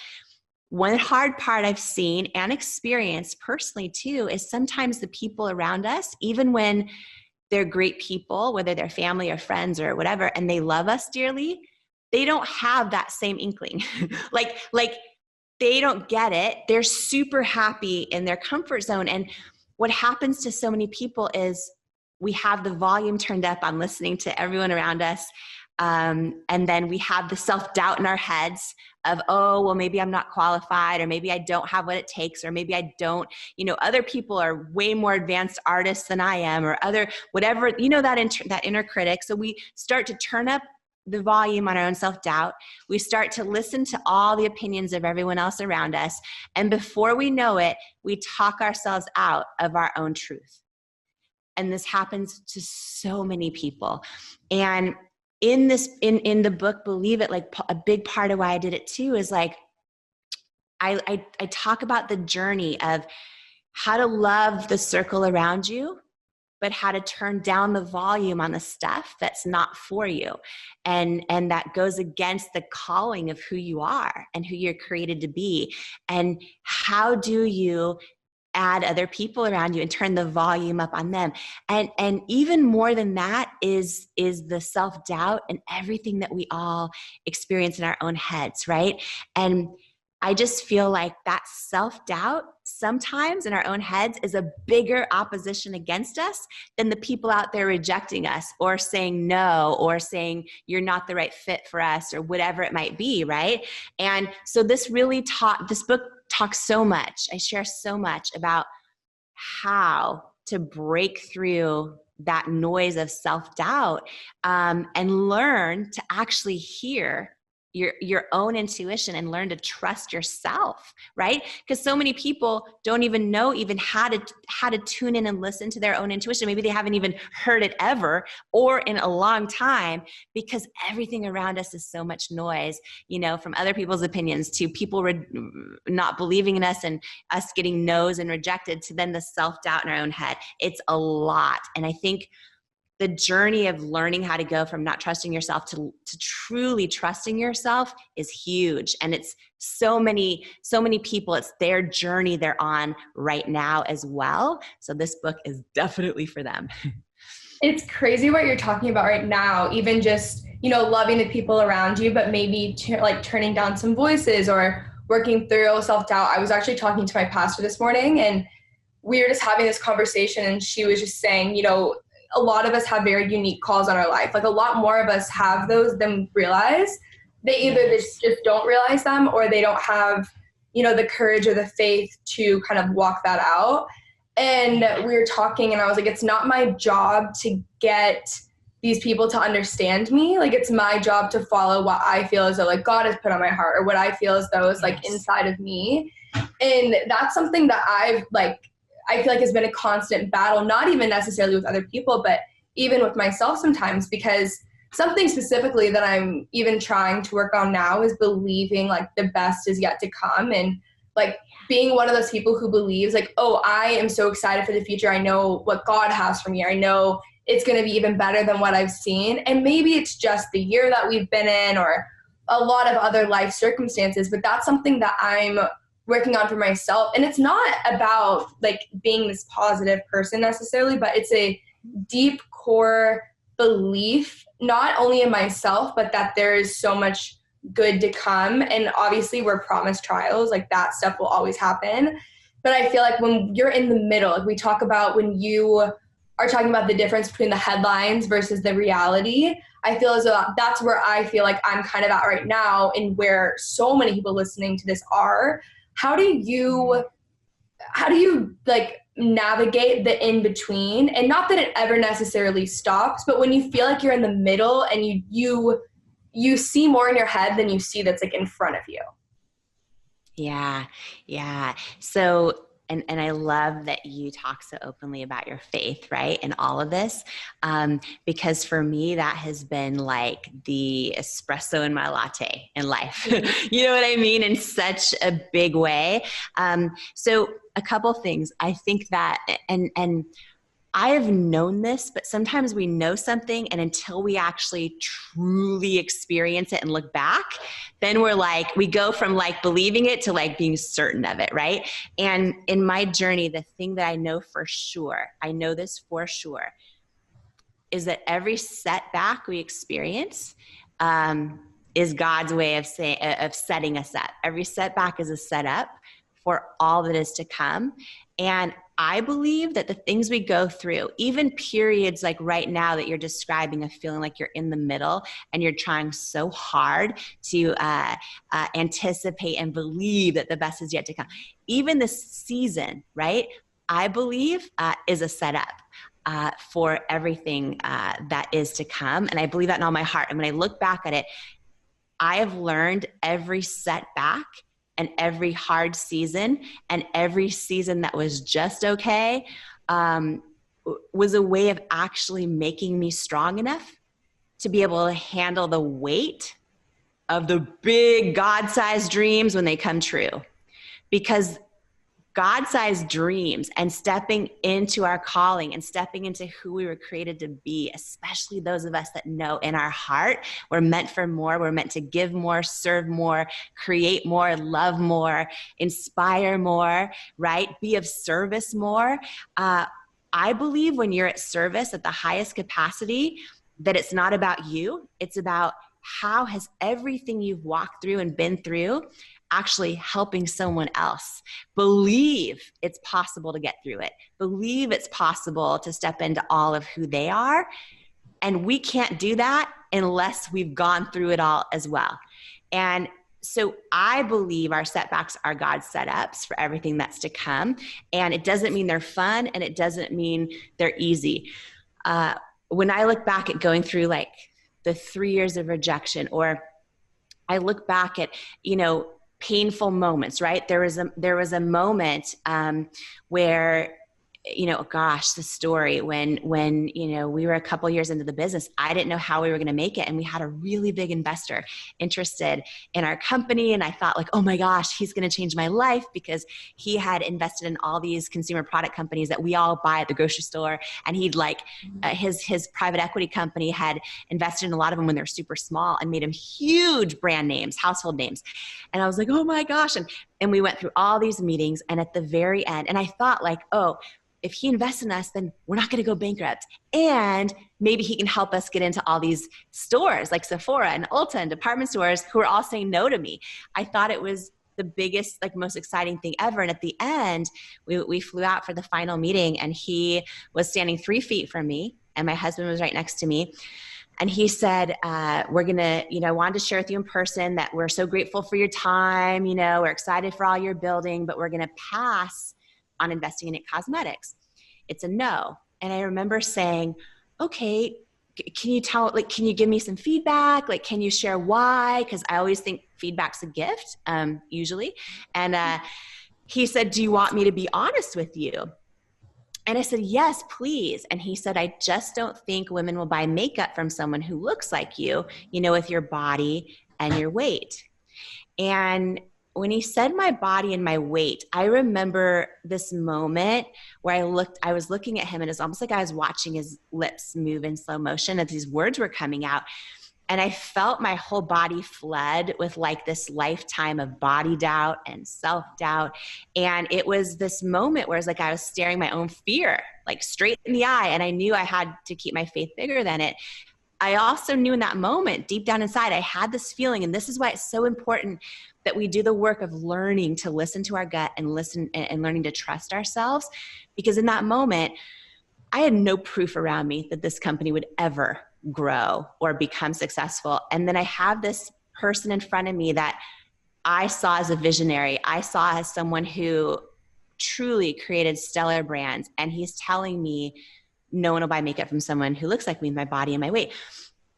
one hard part I've seen and experienced personally too is sometimes the people around us, even when they're great people, whether they're family or friends or whatever, and they love us dearly, they don't have that same inkling. like they don't get it. They're super happy in their comfort zone. And what happens to so many people is we have the volume turned up on listening to everyone around us. And then we have the self-doubt in our heads of, oh, well, maybe I'm not qualified, or maybe I don't have what it takes, or maybe I don't, other people are way more advanced artists than I am, or other, whatever, that inner critic. So we start to turn up the volume on our own self-doubt. We start to listen to all the opinions of everyone else around us. And before we know it, we talk ourselves out of our own truth. And this happens to so many people. And in the book, Believe It, like a big part of why I did it too is like, I talk about the journey of how to love the circle around you, but how to turn down the volume on the stuff that's not for you. And that goes against the calling of who you are and who you're created to be. And how do you add other people around you and turn the volume up on them? And even more than that is the self-doubt and everything that we all experience in our own heads, right? And I just feel like that self-doubt sometimes in our own heads is a bigger opposition against us than the people out there rejecting us or saying no, or saying you're not the right fit for us, or whatever it might be, right? And so this book talks so much. I share so much about how to break through that noise of self-doubt, and learn to actually hear your own intuition and learn to trust yourself, right? Because so many people don't even know how to tune in and listen to their own intuition. Maybe they haven't even heard it ever or in a long time, because everything around us is so much noise, from other people's opinions to people not believing in us and us getting no's and rejected, to then the self-doubt in our own head. It's a lot. And I think the journey of learning how to go from not trusting yourself to truly trusting yourself is huge. And it's so many people, it's their journey they're on right now as well. So this book is definitely for them. It's crazy what you're talking about right now, even just, loving the people around you, but maybe turning down some voices or working through self-doubt. I was actually talking to my pastor this morning, and we were just having this conversation, and she was just saying, a lot of us have very unique calls on our life. Like, a lot more of us have those than realize. They either just don't realize them, or they don't have, the courage or the faith to kind of walk that out. And we were talking, and I was like, it's not my job to get these people to understand me. Like, it's my job to follow what I feel as though like God has put on my heart, or what I feel as though is like inside of me. And that's something that I feel like has been a constant battle, not even necessarily with other people, but even with myself sometimes, because something specifically that I'm even trying to work on now is believing like the best is yet to come, and like being one of those people who believes like, oh, I am so excited for the future. I know what God has for me. I know it's going to be even better than what I've seen. And maybe it's just the year that we've been in, or a lot of other life circumstances, but that's something that I'm working on for myself. And it's not about like being this positive person necessarily, but it's a deep core belief, not only in myself, but that there is so much good to come. And obviously we're promised trials, like that stuff will always happen. But I feel like when you're in the middle, like we talk about when you are talking about the difference between the headlines versus the reality, I feel as though that's where I feel like I'm kind of at right now, and where so many people listening to this are. How do you like navigate the in between? And not that it ever necessarily stops, but when you feel like you're in the middle and you see more in your head than you see that's like in front of you. Yeah. So, and I love that you talk so openly about your faith, right? In all of this, because for me, that has been like the espresso in my latte in life. You know what I mean? In such a big way. So a couple things. I think that, and I have known this, but sometimes we know something, and until we actually truly experience it and look back, then we're like, we go from like believing it to like being certain of it, right? And in my journey, the thing that I know for sure, I know this for sure, is that every setback we experience is God's way of setting us up. Every setback is a setup for all that is to come. And I believe that the things we go through, even periods like right now that you're describing of feeling like you're in the middle and you're trying so hard to anticipate and believe that the best is yet to come. Even this season, right, I believe is a setup for everything that is to come. And I believe that in all my heart. And when I look back at it, I have learned every setback and every hard season and every season that was just okay was a way of actually making me strong enough to be able to handle the weight of the big God-sized dreams when they come true. Because God-sized dreams and stepping into our calling and stepping into who we were created to be, especially those of us that know in our heart, we're meant for more. We're meant to give more, serve more, create more, love more, inspire more, right? Be of service more. I believe when you're at service at the highest capacity, that it's not about you. It's about how has everything you've walked through and been through actually helping someone else. Believe it's possible to get through it. Believe it's possible to step into all of who they are. And we can't do that unless we've gone through it all as well. And so I believe our setbacks are God's setups for everything that's to come. And it doesn't mean they're fun, and it doesn't mean they're easy. When I look back at going through like the 3 years of rejection, or I look back at, painful moments, right? There was a moment where gosh, the story when, we were a couple years into the business, I didn't know how we were going to make it. And we had a really big investor interested in our company. And I thought like, oh my gosh, he's going to change my life, because he had invested in all these consumer product companies that we all buy at the grocery store. And he'd his private equity company had invested in a lot of them when they're super small and made them huge brand names, household names. And I was like, oh my gosh. And we went through all these meetings, and at the very end, and I thought like, oh, if he invests in us, then we're not going to go bankrupt. And maybe he can help us get into all these stores like Sephora and Ulta and department stores who are all saying no to me. I thought it was the biggest, like most exciting thing ever. And at the end, we flew out for the final meeting, and he was standing 3 feet from me, and my husband was right next to me. And he said, we're going to, I wanted to share with you in person that we're so grateful for your time. We're excited for all you're building, but we're going to pass on investing in It Cosmetics. It's a no. And I remember saying, okay, can you give me some feedback? Like, can you share why? Because I always think feedback's a gift, usually. And he said, do you want me to be honest with you? And I said, yes, please. And he said, I just don't think women will buy makeup from someone who looks like you, with your body and your weight. And when he said my body and my weight, I remember this moment where I was looking at him, and it's almost like I was watching his lips move in slow motion as these words were coming out. And I felt my whole body flood with like this lifetime of body doubt and self-doubt. And it was this moment where it's like I was staring my own fear like straight in the eye, and I knew I had to keep my faith bigger than it. I also knew in that moment, deep down inside, I had this feeling, and this is why it's so important that we do the work of learning to listen to our gut and learning to trust ourselves. Because in that moment, I had no proof around me that this company would ever grow or become successful. And then I have this person in front of me that I saw as a visionary. I saw as someone who truly created stellar brands. And he's telling me, no one will buy makeup from someone who looks like me, my body and my weight.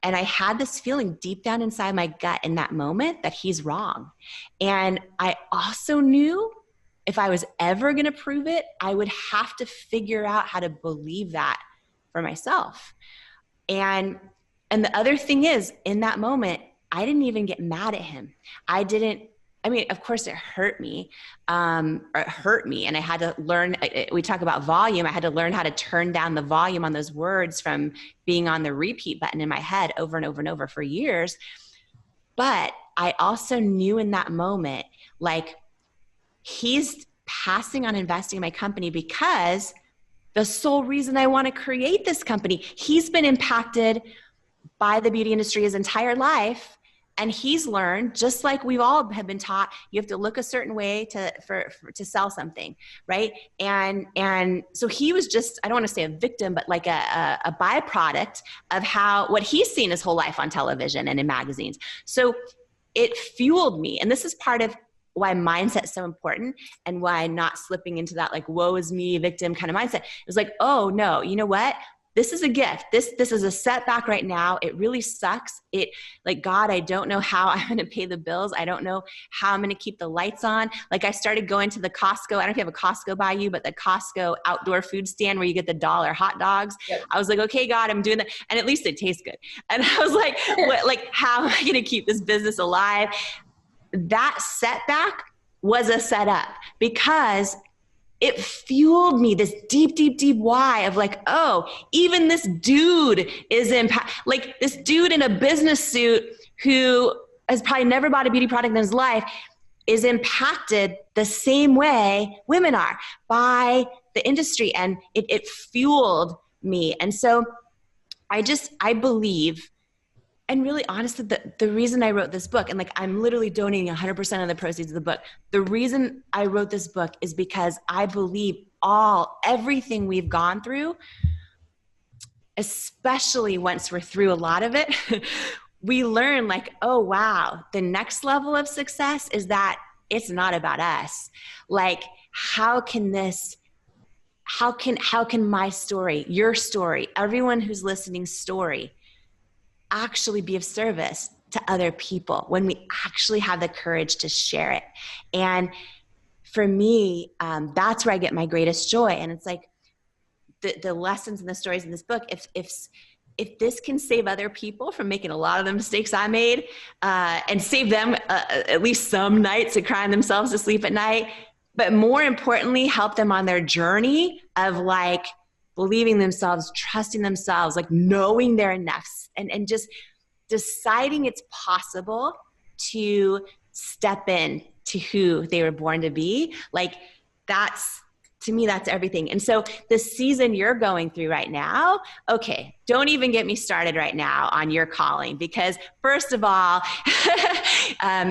And I had this feeling deep down inside my gut in that moment that he's wrong. And I also knew if I was ever going to prove it, I would have to figure out how to believe that for myself. And the other thing is, in that moment, I didn't even get mad at him. Of course it hurt me, and I had to learn, we talk about volume. I had to learn how to turn down the volume on those words from being on the repeat button in my head over and over and over for years. But I also knew in that moment, like, he's passing on investing in my company because the sole reason I want to create this company, he's been impacted by the beauty industry his entire life. And he's learned, just like we all have been taught, you have to look a certain way to sell something, right? And so he was just, I don't want to say a victim, but like a byproduct of what he's seen his whole life on television and in magazines. So it fueled me. And this is part of why mindset is so important, and why not slipping into that like woe is me victim kind of mindset. It was like, oh no, you know what? This is a gift. This is a setback right now. It really sucks. God, I don't know how I'm going to pay the bills. I don't know how I'm going to keep the lights on. Like, I started going to the Costco. I don't know if you have a Costco by you, but the Costco outdoor food stand where you get the $1 hot dogs. Yep. I was like, okay, God, I'm doing that. And at least they taste good. And I was like, how am I going to keep this business alive? That setback was a setup, because it fueled me this deep, deep, deep why of like, oh, even this dude is like this dude in a business suit who has probably never bought a beauty product in his life is impacted the same way women are by the industry. And it fueled me. And so I believe, and really honestly, the reason I wrote this book, and like I'm literally donating 100% of the proceeds of the book. The reason I wrote this book is because I believe everything we've gone through, especially once we're through a lot of it, we learn like, oh wow, the next level of success is that it's not about us. Like, how can my story, your story, everyone who's listening's story actually be of service to other people when we actually have the courage to share it? And for me, that's where I get my greatest joy. And it's like, the lessons and the stories in this book, if this can save other people from making a lot of the mistakes I made, and save them at least some nights of crying themselves to sleep at night, but more importantly, help them on their journey of like believing themselves, trusting themselves, like knowing they're enough, and just deciding it's possible to step in to who they were born to be. Like to me, that's everything. And so the season you're going through right now, okay, don't even get me started right now on your calling, because first of all,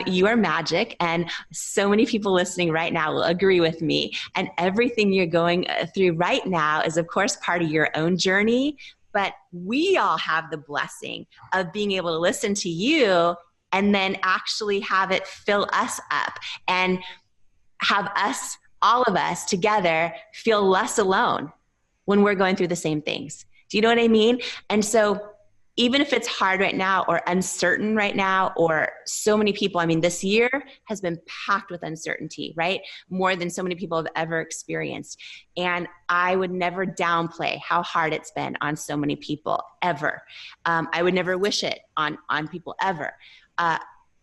you are magic. And so many people listening right now will agree with me. And everything you're going through right now is, of course, part of your own journey. But we all have the blessing of being able to listen to you and then actually have it fill us up and have us, all of us together, feel less alone when we're going through the same things. Do you know what I mean? And so even if it's hard right now or uncertain right now, or so many people, I mean, this year has been packed with uncertainty, right? More than so many people have ever experienced. And I would never downplay how hard it's been on so many people ever. I would never wish it on people ever.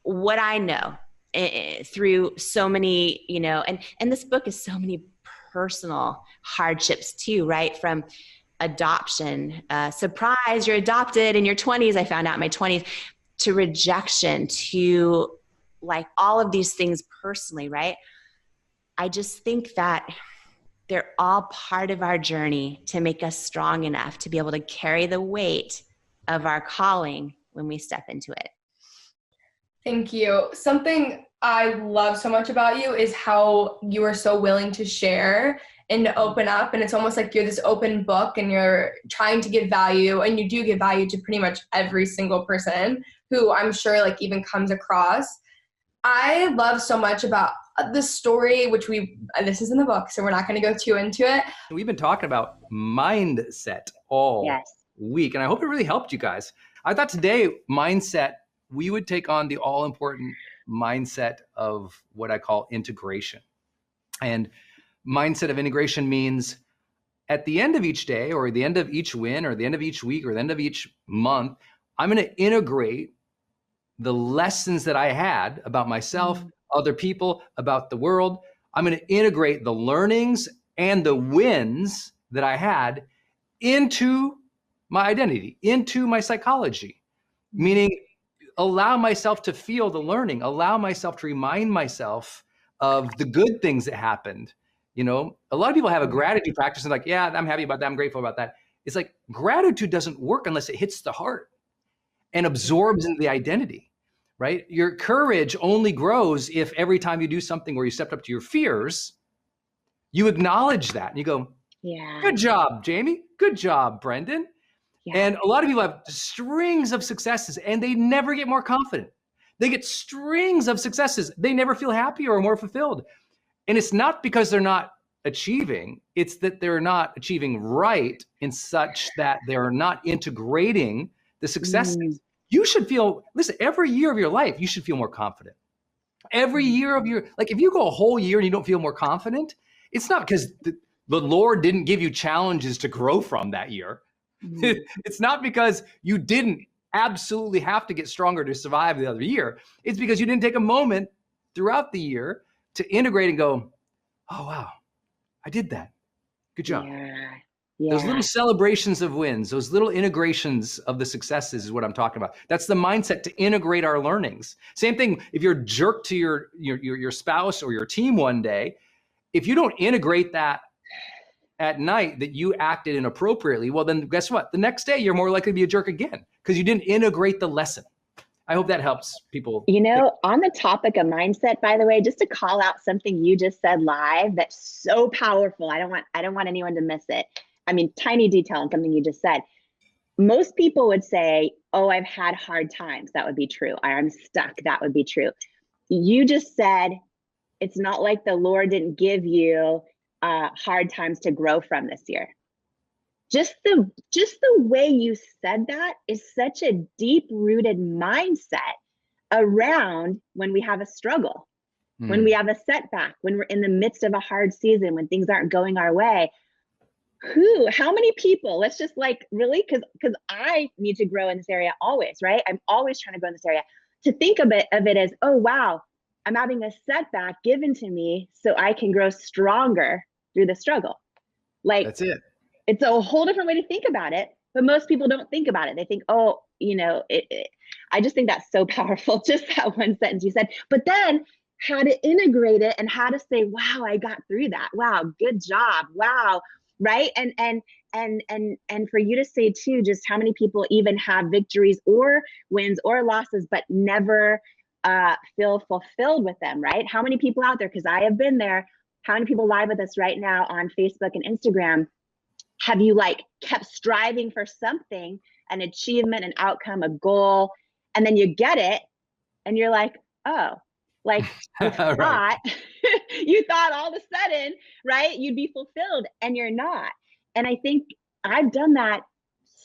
What I know through so many, and this book is so many personal hardships too, right? From adoption, surprise, you're adopted in your 20s. I found out in my 20s, to rejection, to like all of these things personally, right? I just think that they're all part of our journey to make us strong enough to be able to carry the weight of our calling when we step into it. Thank you. Something I love so much about you is how you are so willing to share and to open up. And it's almost like you're this open book and you're trying to give value, and you do give value to pretty much every single person who I'm sure like even comes across. I love so much about the story, which this is in the book, so we're not going to go too into it. We've been talking about mindset all week, and I hope it really helped you guys. I thought today, mindset, we would take on the all-important mindset of what I call integration. And mindset of integration means at the end of each day, or the end of each win, or the end of each week, or the end of each month, I'm going to integrate the lessons that I had about myself, other people, about the world. I'm going to integrate the learnings and the wins that I had into my identity, into my psychology, meaning allow myself to feel the learning, allow myself to remind myself of the good things that happened. A lot of people have a gratitude practice and like, yeah, I'm happy about that, I'm grateful about that. It's like gratitude doesn't work unless it hits the heart and absorbs into the identity, right? Your courage only grows if every time you do something where you stepped up to your fears, you acknowledge that and you go, good job, Jamie. Good job, Brendan. Yeah. And a lot of people have strings of successes and they never get more confident. They get strings of successes. They never feel happier or more fulfilled. And it's not because they're not achieving, it's that they're not achieving right in such that they're not integrating the successes. You should feel, listen, every year of your life, you should feel more confident. Every year of your, like if you go a whole year and you don't feel more confident, it's not because the Lord didn't give you challenges to grow from that year. It's not because you didn't absolutely have to get stronger to survive the other year. It's because you didn't take a moment throughout the year to integrate and go, oh, wow, I did that. Good job. Those little celebrations of wins, those little integrations of the successes is what I'm talking about. That's the mindset to integrate our learnings. Same thing, if you're jerked to your spouse or your team one day, if you don't integrate that at night that you acted inappropriately, well, then guess what? The next day, you're more likely to be a jerk again because you didn't integrate the lesson. I hope that helps people. On the topic of mindset, by the way, just to call out something you just said live that's so powerful. I don't want anyone to miss it. I mean, tiny detail on something you just said. Most people would say, oh, I've had hard times. That would be true. I'm stuck. That would be true. You just said, it's not like the Lord didn't give you hard times to grow from this year. Just the way you said that is such a deep rooted mindset around when we have a struggle, when we have a setback, when we're in the midst of a hard season, when things aren't going our way. how many people? Let's just like really, because I need to grow in this area always, right? I'm always trying to grow in this area. To think of it as, oh wow, I'm having a setback given to me so I can grow stronger through the struggle. Like That's it. it's a whole different way to think about it, but most people don't think about it. They think, oh, I just think that's so powerful. Just that one sentence you said, but then how to integrate it and how to say, wow, I got through that. Wow, good job. Wow. Right. And for you to say too, just how many people even have victories or wins or losses, but never feel fulfilled with them, right? How many people out there, because I have been there, how many people live with us right now on Facebook and Instagram, have you like kept striving for something, an achievement, an outcome, a goal, and then you get it and you're like, oh, like you Right. thought, you thought all of a sudden, right, you'd be fulfilled and you're not. And I think I've done that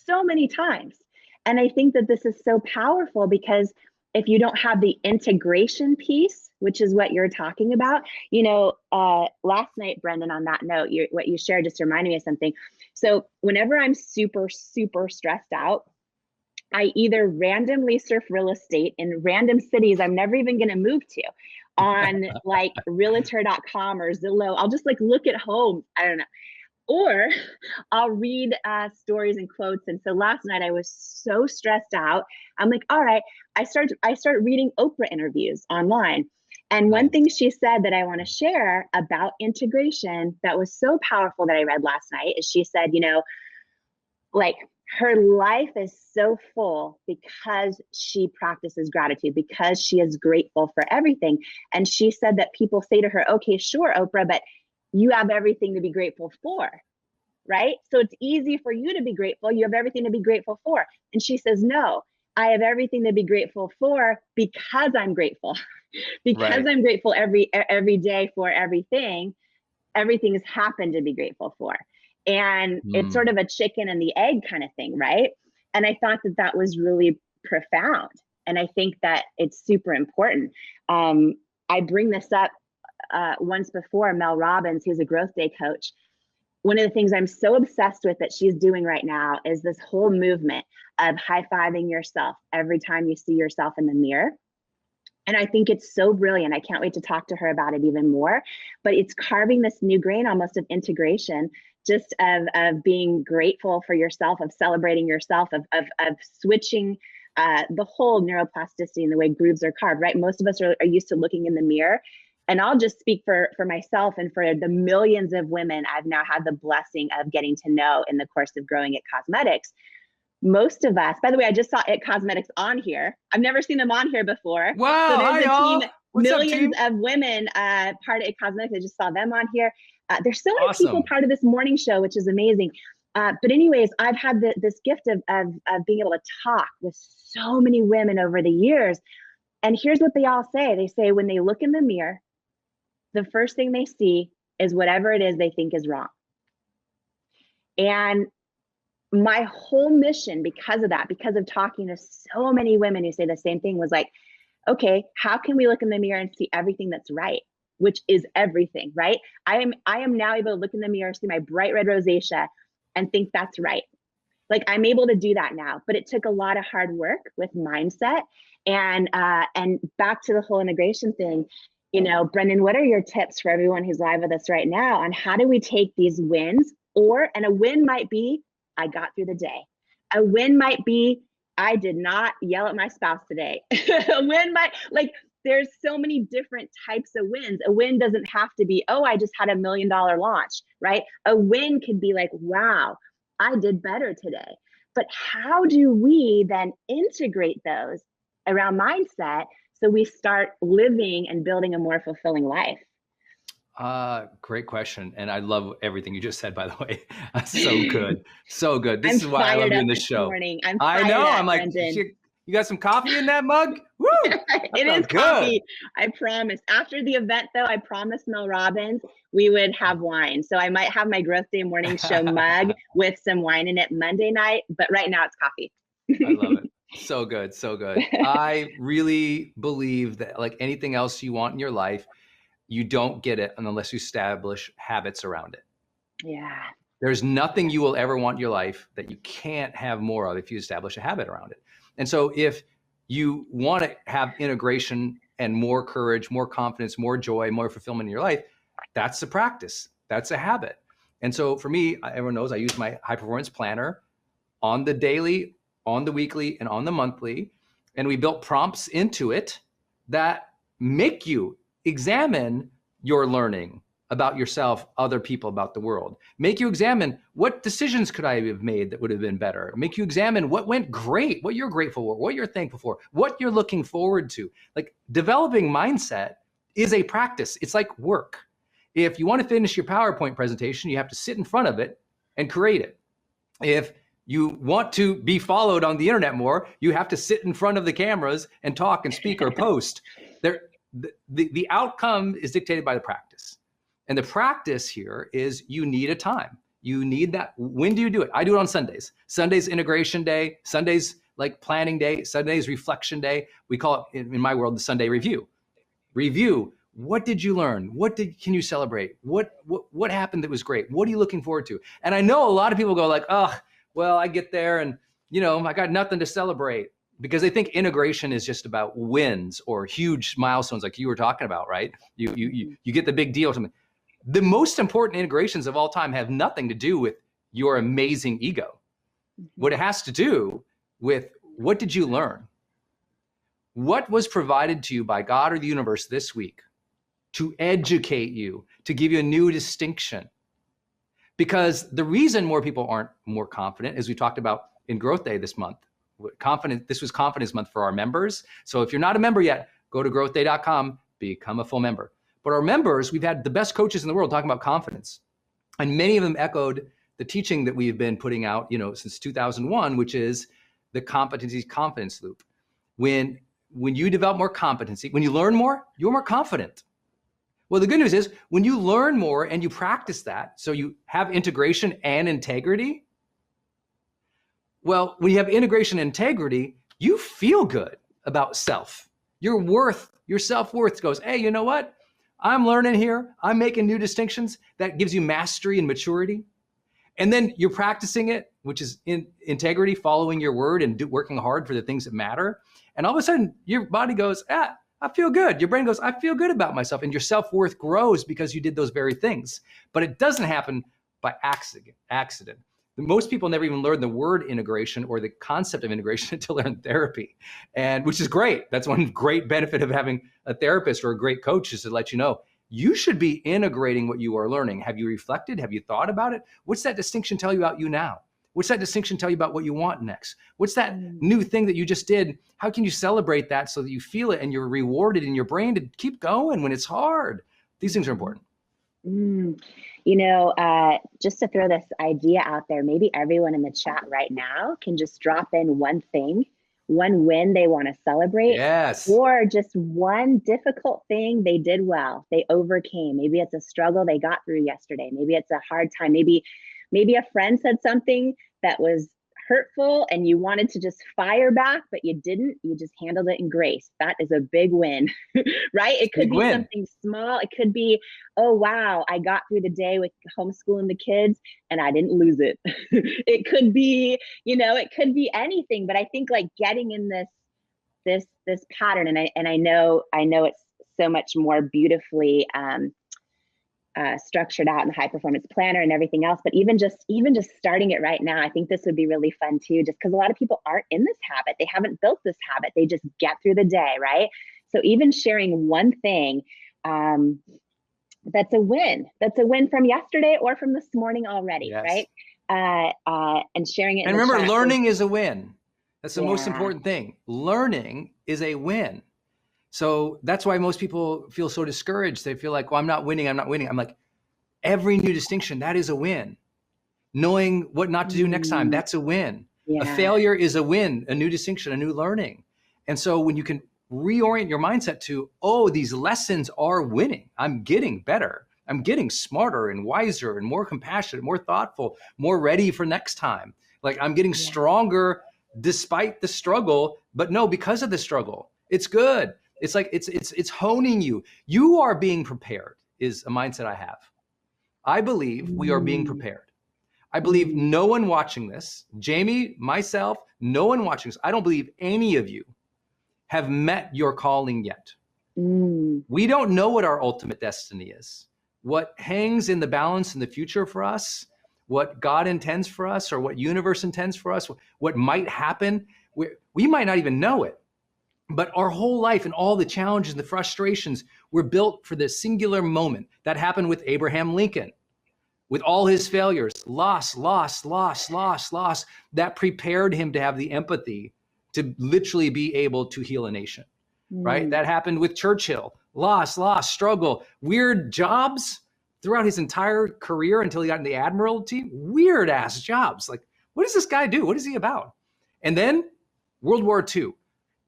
so many times. And I think that this is so powerful because if you don't have the integration piece, which is what you're talking about, last night, Brendan, on that note, what you shared just reminded me of something. So whenever I'm super, super stressed out, I either randomly surf real estate in random cities I'm never even going to move to on like realtor.com or Zillow. I'll just like look at homes. I don't know. Or I'll read stories and quotes. And so last night I was so stressed out. I'm like, all right, I start reading Oprah interviews online. And one thing she said that I want to share about integration that was so powerful that I read last night is she said, like her life is so full because she practices gratitude, because she is grateful for everything. And she said that people say to her, okay, sure, Oprah, but you have everything to be grateful for, right? So it's easy for you to be grateful. You have everything to be grateful for. And she says, no, I have everything to be grateful for because I'm grateful. Because I'm grateful every day for everything has happened to be grateful for. And it's sort of a chicken and the egg kind of thing, right? And I thought that was really profound. And I think that it's super important. I bring this up once before, Mel Robbins, who's a growth day coach. One of the things I'm so obsessed with that she's doing right now is this whole movement of high-fiving yourself every time you see yourself in the mirror. And I think it's so brilliant. I can't wait to talk to her about it even more. But it's carving this new grain almost of integration, just of being grateful for yourself, of celebrating yourself, of switching the whole neuroplasticity and the way grooves are carved, right? Most of us are used to looking in the mirror. And I'll just speak for myself and for the millions of women I've now had the blessing of getting to know in the course of growing It Cosmetics. Most of us, by the way, I just saw It Cosmetics on here. I've never seen them on here before. Wow, so there's hi, a team, what's millions up, of women part of It Cosmetics. I just saw them on here. There's so many Awesome. people part of this morning show, which is amazing. But anyways, I've had this gift of being able to talk with so many women over the years. And here's what they all say. They say when they look in the mirror, the first thing they see is whatever it is they think is wrong. And my whole mission, because of that, because of talking to so many women who say the same thing, was like, okay, how can we look in the mirror and see everything that's right, which is everything, right? I am now able to look in the mirror, see my bright red rosacea, and think that's right. Like I'm able to do that now, but it took a lot of hard work with mindset and back to the whole integration thing. Brendan, what are your tips for everyone who's live with us right now on how do we take these wins, and a win might be, I got through the day. A win might be, I did not yell at my spouse today. A win might, there's so many different types of wins. A win doesn't have to be, oh, I just had $1 million launch, right? A win could be like, wow, I did better today. But how do we then integrate those around mindset so we start living and building a more fulfilling life? Great question. And I love everything you just said, by the way. So good. So good. This is why I love doing this show. Morning. I know. I'm like, you got some coffee in that mug? Woo! It is coffee. I promise. After the event, though, I promised Mel Robbins we would have wine. So I might have my Growth Day morning show mug with some wine in it Monday night. But right now it's coffee. I love it. So good. So good. I really believe that like anything else you want in your life, you don't get it unless you establish habits around it. Yeah. There's nothing you will ever want in your life that you can't have more of if you establish a habit around it. And so if you want to have integration and more courage, more confidence, more joy, more fulfillment in your life, that's a practice. That's a habit. And so for me, everyone knows I use my high performance planner on the daily, on the weekly, and on the monthly. And we built prompts into it that make you examine your learning about yourself, other people, about the world. Make you examine what decisions could I have made that would have been better. Make you examine what went great, what you're grateful for, what you're thankful for, what you're looking forward to. Like developing mindset is a practice. It's like work. If you want to finish your PowerPoint presentation, you have to sit in front of it and create it. If you want to be followed on the internet more, you have to sit in front of the cameras and talk and speak or post. The outcome is dictated by the practice. And the practice here is you need a time. You need that. When do you do it? I do it on Sundays. Sunday's integration day. Sunday's like planning day. Sunday's reflection day. We call it in my world the Sunday review. Review. What did you learn? Can you celebrate? What happened that was great? What are you looking forward to? And I know a lot of people go like, oh, well, I get there and I got nothing to celebrate, because they think integration is just about wins or huge milestones like you were talking about, right? You get the big deal or something. The most important integrations of all time have nothing to do with your amazing ego. What it has to do with, what did you learn? What was provided to you by God or the universe this week to educate you, to give you a new distinction? Because the reason more people aren't more confident, as we talked about in Growth Day this month, this was Confidence Month for our members. So if you're not a member yet, go to growthday.com, become a full member. But our members, we've had the best coaches in the world talking about confidence. And many of them echoed the teaching that we've been putting out, since 2001, which is the competency confidence loop. When you develop more competency, when you learn more, you're more confident. Well, the good news is when you learn more and you practice that, so you have integration and integrity. Well, when you have integration and integrity, you feel good about self. Your self-worth goes, hey, you know what? I'm learning here. I'm making new distinctions. That gives you mastery and maturity. And then you're practicing it, which is in integrity, following your word and working hard for the things that matter. And all of a sudden your body goes, I feel good. Your brain goes, I feel good about myself. And your self-worth grows because you did those very things. But it doesn't happen by accident. Most people never even learn the word integration or the concept of integration until they're in therapy, and which is great. That's one great benefit of having a therapist or a great coach, is to let you know you should be integrating what you are learning. Have you reflected? Have you thought about it? What's that distinction tell you about you now? What's that distinction tell you about what you want next? What's that new thing that you just did? How can you celebrate that so that you feel it and you're rewarded in your brain to keep going when it's hard? These things are important. Just to throw this idea out there, maybe everyone in the chat right now can just drop in one thing, one win they want to celebrate. Yes. Or just one difficult thing they did well, they overcame. Maybe it's a struggle they got through yesterday. Maybe it's a hard time. Maybe a friend said something that was hurtful and you wanted to just fire back, but you didn't. You just handled it in grace. That is a big win, right? It could be something small. It could be, oh, wow, I got through the day with homeschooling the kids and I didn't lose it. It could be, it could be anything. But I think like getting in this pattern, and I know it's so much more beautifully structured out in the high performance planner and everything else. But even just starting it right now, I think this would be really fun too, just because a lot of people aren't in this habit. They haven't built this habit. They just get through the day, right? So even sharing one thing, that's a win. That's a win from yesterday or from this morning already, yes. Right? And sharing it. And remember, learning is a win. That's the most important thing. Learning is a win. So that's why most people feel so discouraged. They feel like, well, I'm not winning. I'm like, every new distinction, that is a win. Knowing what not to do next time, that's a win. Yeah. A failure is a win, a new distinction, a new learning. And so when you can reorient your mindset to, oh, these lessons are winning. I'm getting better. I'm getting smarter and wiser and more compassionate, more thoughtful, more ready for next time. Like I'm getting stronger despite the struggle, but no, because of the struggle, it's good. It's like, it's honing you. You are being prepared is a mindset I have. I believe we are being prepared. I believe no one watching this, Jamie, myself, no one watching this, I don't believe any of you have met your calling yet. We don't know what our ultimate destiny is. What hangs in the balance in the future for us, what God intends for us, or what universe intends for us, what might happen, we might not even know it. But our whole life and all the challenges and the frustrations were built for this singular moment. That happened with Abraham Lincoln. With all his failures, loss, that prepared him to have the empathy to literally be able to heal a nation, right? That happened with Churchill, loss, struggle, weird jobs throughout his entire career until he got in the Admiralty, weird ass jobs. Like, what does this guy do? What is he about? And then World War II.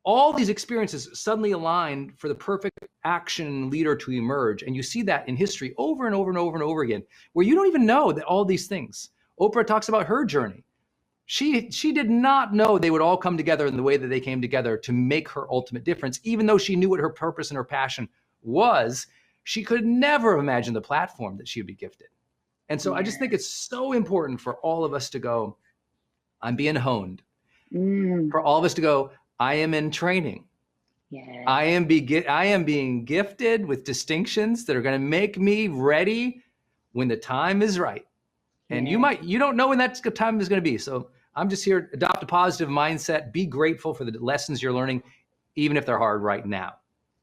All these experiences suddenly aligned for the perfect action leader to emerge. And you see that in history over and over and over and over again, where you don't even know that all these things. Oprah talks about her journey. She did not know they would all come together in the way that they came together to make her ultimate difference. Even though she knew what her purpose and her passion was, she could never have imagined the platform that she would be gifted. And so I just think it's so important for all of us to go, I'm being honed. For all of us to go, I am in training. Yes. I am being gifted with distinctions that are going to make me ready when the time is right. And you don't know when that time is going to be. So I'm just here, adopt a positive mindset, be grateful for the lessons you're learning, even if they're hard right now.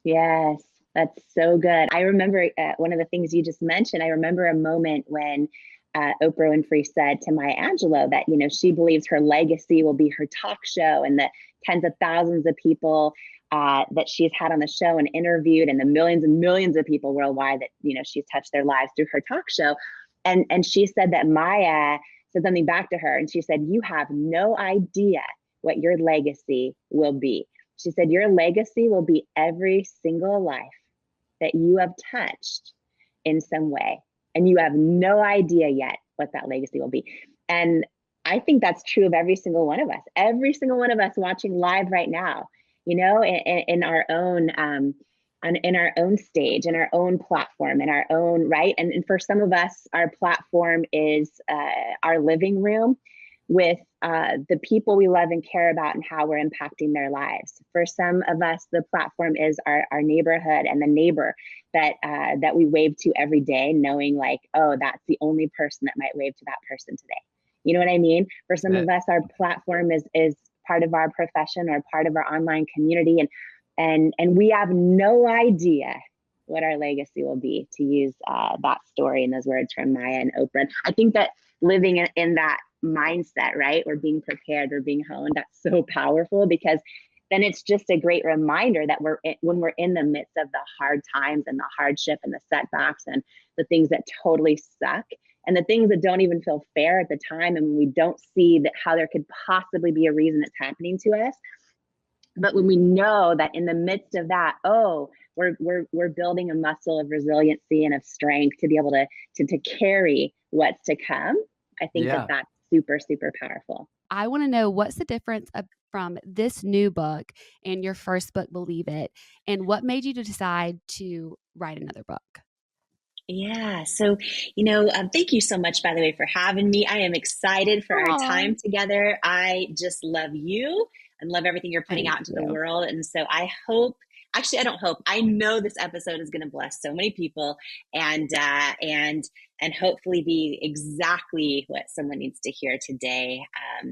Yes, that's so good. I remember one of the things you just mentioned. I remember a moment when Oprah Winfrey said to Maya Angelou that, she believes her legacy will be her talk show and the tens of thousands of people that she's had on the show and interviewed, and the millions and millions of people worldwide that, she's touched their lives through her talk show. And she said that Maya said something back to her, and she said, you have no idea what your legacy will be. She said, your legacy will be every single life that you have touched in some way. And you have no idea yet what that legacy will be. And I think that's true of every single one of us. Every single one of us watching live right now, in our own in our own stage, in our own platform, in our own right. And for some of us, our platform is our living room with the people we love and care about and how we're impacting their lives. For some of us, the platform is our neighborhood and the neighbor that we wave to every day, knowing like, oh, that's the only person that might wave to that person today. You know what I mean? For some of us, our platform is part of our profession or part of our online community. And we have no idea what our legacy will be, to use that story and those words from Maya and Oprah. I think that living in that mindset, right? Or being prepared or being honed, that's so powerful, because then it's just a great reminder that when we're in the midst of the hard times and the hardship and the setbacks and the things that totally suck and the things that don't even feel fair at the time, and we don't see that how there could possibly be a reason it's happening to us. But when we know that in the midst of that, oh, we're building a muscle of resiliency and of strength to be able to carry what's to come, I think that's super, super powerful. I want to know, what's the difference from this new book and your first book, Believe It, and what made you to decide to write another book? Yeah. So, thank you so much, by the way, for having me. I am excited for our time together. I just love you and love everything you're putting out into the world. And so I hope, actually, I don't hope, I know this episode is going to bless so many people and hopefully be exactly what someone needs to hear today.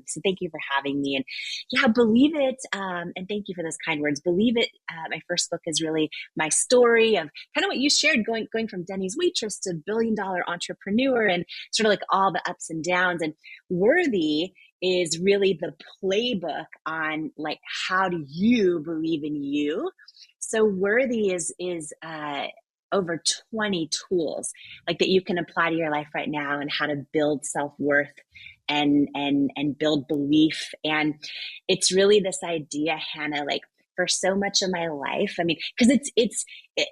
So thank you for having me. And yeah, Believe It. And thank you for those kind words. Believe It. My first book is really my story of kind of what you shared, going from Denny's waitress to billion-dollar entrepreneur, and sort of like all the ups and downs. And Worthy is really the playbook on like, how do you believe in you? So Worthy is over 20 tools like that you can apply to your life right now, and how to build self-worth and build belief. And it's really this idea, Hannah, like for so much of my life. I mean, because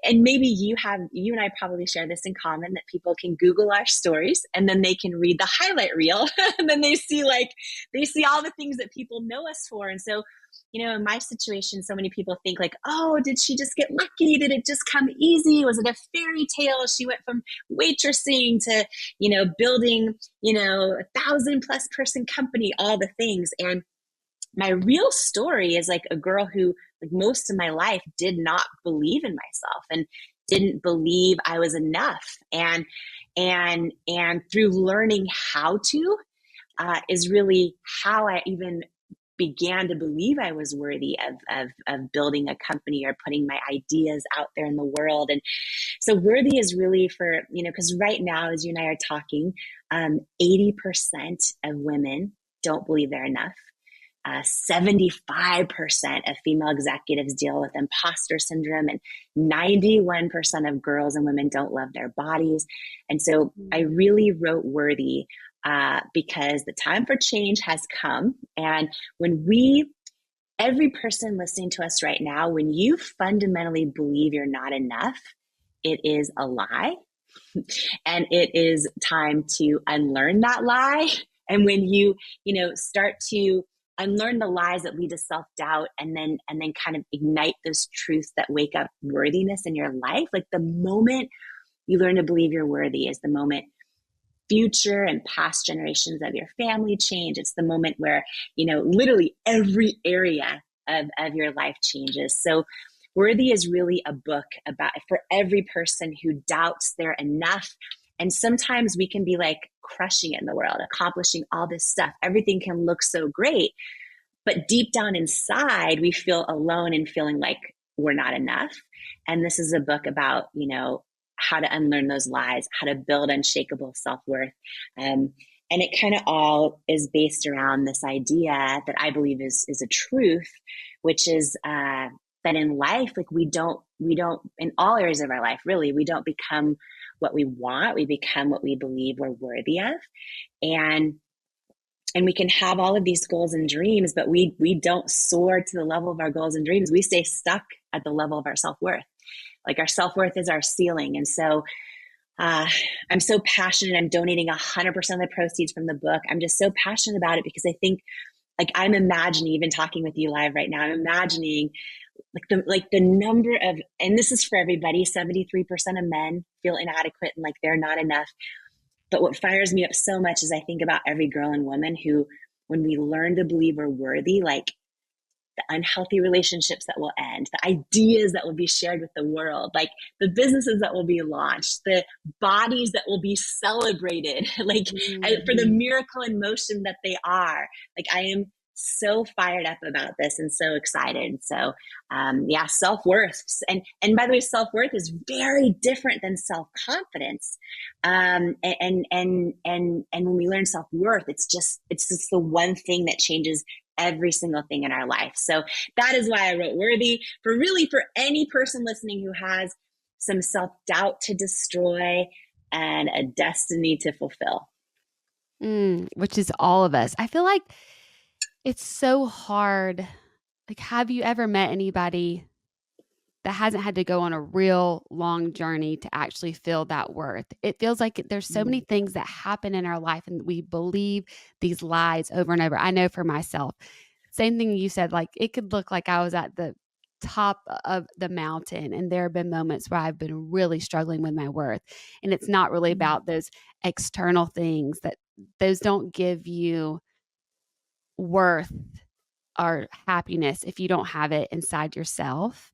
and maybe you and I probably share this in common, that people can Google our stories and then they can read the highlight reel and then they see all the things that people know us for. And so, in my situation, so many people think like, oh, did she just get lucky? Did it just come easy? Was it a fairy tale? She went from waitressing to, building, 1,000+ person company, all the things. And my real story is like a girl who, like, most of my life did not believe in myself and didn't believe I was enough. And through learning how to, is really how I even began to believe I was worthy of building a company or putting my ideas out there in the world. And so worthy is really for, because right now, as you and I are talking, 80% of women don't believe they're enough. 75% of female executives deal with imposter syndrome, and 91% of girls and women don't love their bodies. And so I really wrote Worthy because the time for change has come. And every person listening to us right now, when you fundamentally believe you're not enough, it is a lie. And it is time to unlearn that lie. And when you, start to unlearn the lies that lead to self-doubt, and then kind of ignite those truths that wake up worthiness in your life, like the moment you learn to believe you're worthy is the moment future and past generations of your family change. It's the moment where, literally every area of your life changes. So Worthy is really a book for every person who doubts they're enough. And sometimes we can be like crushing it in the world, accomplishing all this stuff. Everything can look so great, but deep down inside, we feel alone and feeling like we're not enough. And this is a book about, how to unlearn those lies, how to build unshakable self-worth. And it kind of all is based around this idea that I believe is a truth, which is that in life, like we don't, in all areas of our life, really, we don't become what we want. We become what we believe we're worthy of. And we can have all of these goals and dreams, but we don't soar to the level of our goals and dreams. We stay stuck at the level of our self-worth. Like our self-worth is our ceiling. And so I'm so passionate. I'm donating 100% of the proceeds from the book. I'm just so passionate about it because I think, like, I'm imagining, even talking with you live right now, I'm imagining the number of, and this is for everybody, 73% of men feel inadequate and like they're not enough. But what fires me up so much is I think about every girl and woman who, when we learn to believe we're worthy, like the unhealthy relationships that will end, the ideas that will be shared with the world, like the businesses that will be launched, the bodies that will be celebrated, like for the miracle in motion that they are. Like, I am so fired up about this and so excited. So self-worth. And by the way, self-worth is very different than self-confidence. And when we learn self-worth, it's just the one thing that changes every single thing in our life. So that is why I wrote Worthy, for any person listening who has some self-doubt to destroy and a destiny to fulfill. Which is all of us. I feel like it's so hard. Like, have you ever met anybody that hasn't had to go on a real long journey to actually feel that worth? It feels like there's so many things that happen in our life and we believe these lies over and over. I know for myself, same thing you said, like it could look like I was at the top of the mountain and there have been moments where I've been really struggling with my worth. And it's not really about those external things, that those don't give you worth or happiness if you don't have it inside yourself.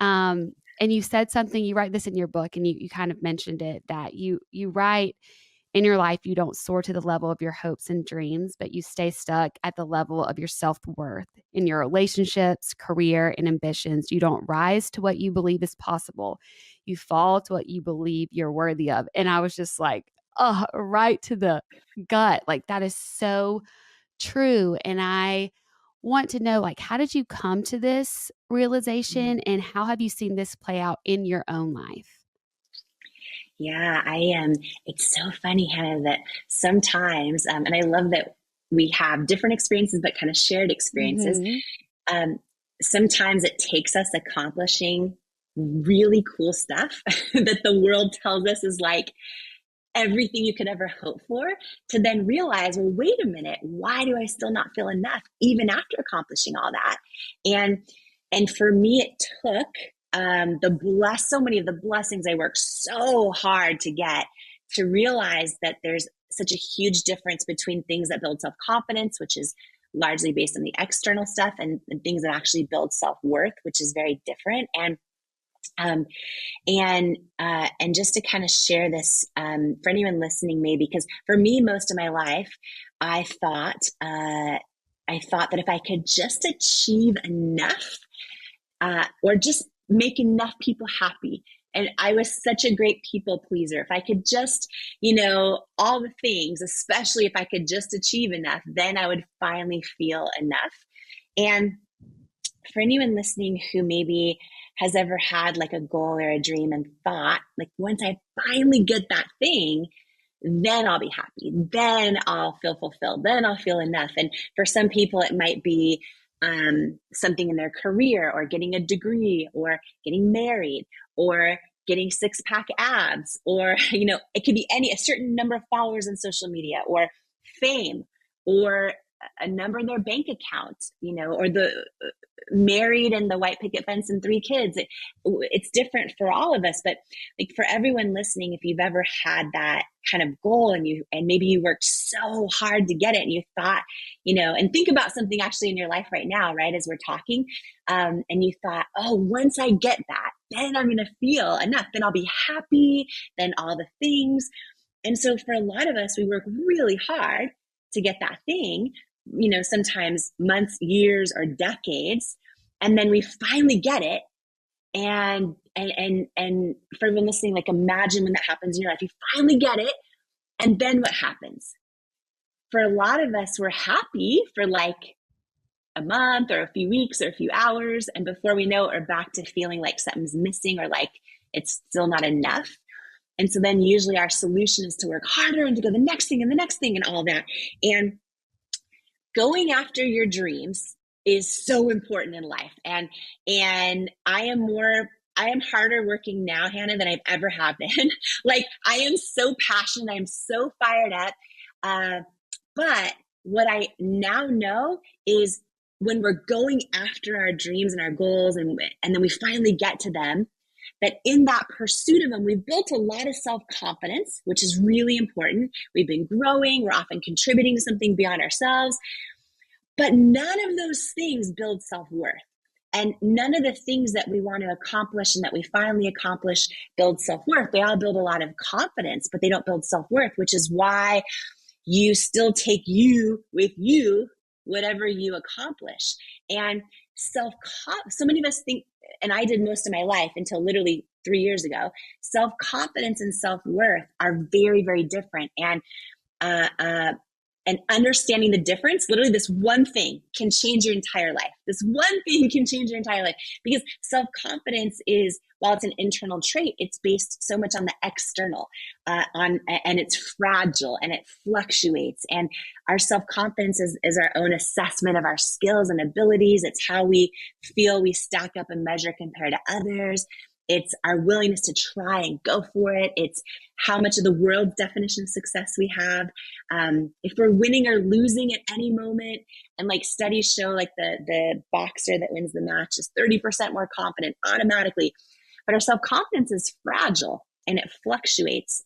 And you said something, you write this in your book and you kind of mentioned it, that you write in your life, you don't soar to the level of your hopes and dreams, but you stay stuck at the level of your self-worth in your relationships, career, and ambitions. You don't rise to what you believe is possible. You fall to what you believe you're worthy of. And I was just like, oh, right to the gut. Like, that is so true. And I want to know, like, how did you come to this realization and how have you seen this play out in your own life? Yeah, I am. It's so funny, Hannah, that sometimes, and I love that we have different experiences, but kind of shared experiences. sometimes it takes us accomplishing really cool stuff that the world tells us is like everything you could ever hope for, to then realize, well, wait a minute, why do I still not feel enough even after accomplishing all that? And for me, it took so many of the blessings I worked so hard to get, to realize that there's such a huge difference between things that build self-confidence, which is largely based on the external stuff, and things that actually build self-worth, which is very different. And just to kind of share this for anyone listening, maybe, because for me, most of my life, I thought that if I could just achieve enough, or just make enough people happy. And I was such a great people pleaser. If I could just, all the things, especially if I could just achieve enough, then I would finally feel enough. And for anyone listening who maybe has ever had like a goal or a dream and thought, like, once I finally get that thing, then I'll be happy. Then I'll feel fulfilled. Then I'll feel enough. And for some people, it might be something in their career, or getting a degree, or getting married, or getting 6-pack abs, or, it could be a certain number of followers on social media, or fame, or a number in their bank account, or the married and the white picket fence and 3 kids. It's different for all of us, but like for everyone listening, if you've ever had that kind of goal, and maybe you worked so hard to get it, and you thought, and think about something actually in your life right now, right, as we're talking, and you thought, oh, once I get that, then I'm going to feel enough, then I'll be happy, then all the things. And so for a lot of us, we work really hard to get that thing, sometimes months, years, or decades, and then we finally get it. And for everyone listening, like, imagine when that happens in your life. You finally get it, and then what happens? For a lot of us, we're happy for like a month, or a few weeks, or a few hours, and before we know it, we're back to feeling like something's missing, or like it's still not enough. And so then usually our solution is to work harder and to go the next thing and the next thing and all that. And going after your dreams is so important in life. And I am harder working now, Hannah, than I've ever have been. Like, I am so passionate. I'm so fired up. But what I now know is, when we're going after our dreams and our goals, and then we finally get to them, that in that pursuit of them, we've built a lot of self-confidence, which is really important. We've been growing. We're often contributing to something beyond ourselves. But none of those things build self-worth. And none of the things that we want to accomplish and that we finally accomplish build self-worth. They all build a lot of confidence, but they don't build self-worth, which is why you still take you with you, whatever you accomplish. And so many of us think, and I did most of my life until literally 3 years ago, self-confidence and self-worth are very, very different. And understanding the difference, literally this one thing can change your entire life. This one thing can change your entire life, because self-confidence is, while it's an internal trait, it's based so much on the external, and it's fragile and it fluctuates. And our self-confidence is our own assessment of our skills and abilities. It's how we feel we stack up and measure compared to others. It's our willingness to try and go for it. It's how much of the world's definition of success we have. If we're winning or losing at any moment. And like studies show, like the boxer that wins the match is 30% more confident automatically. But our self-confidence is fragile and it fluctuates.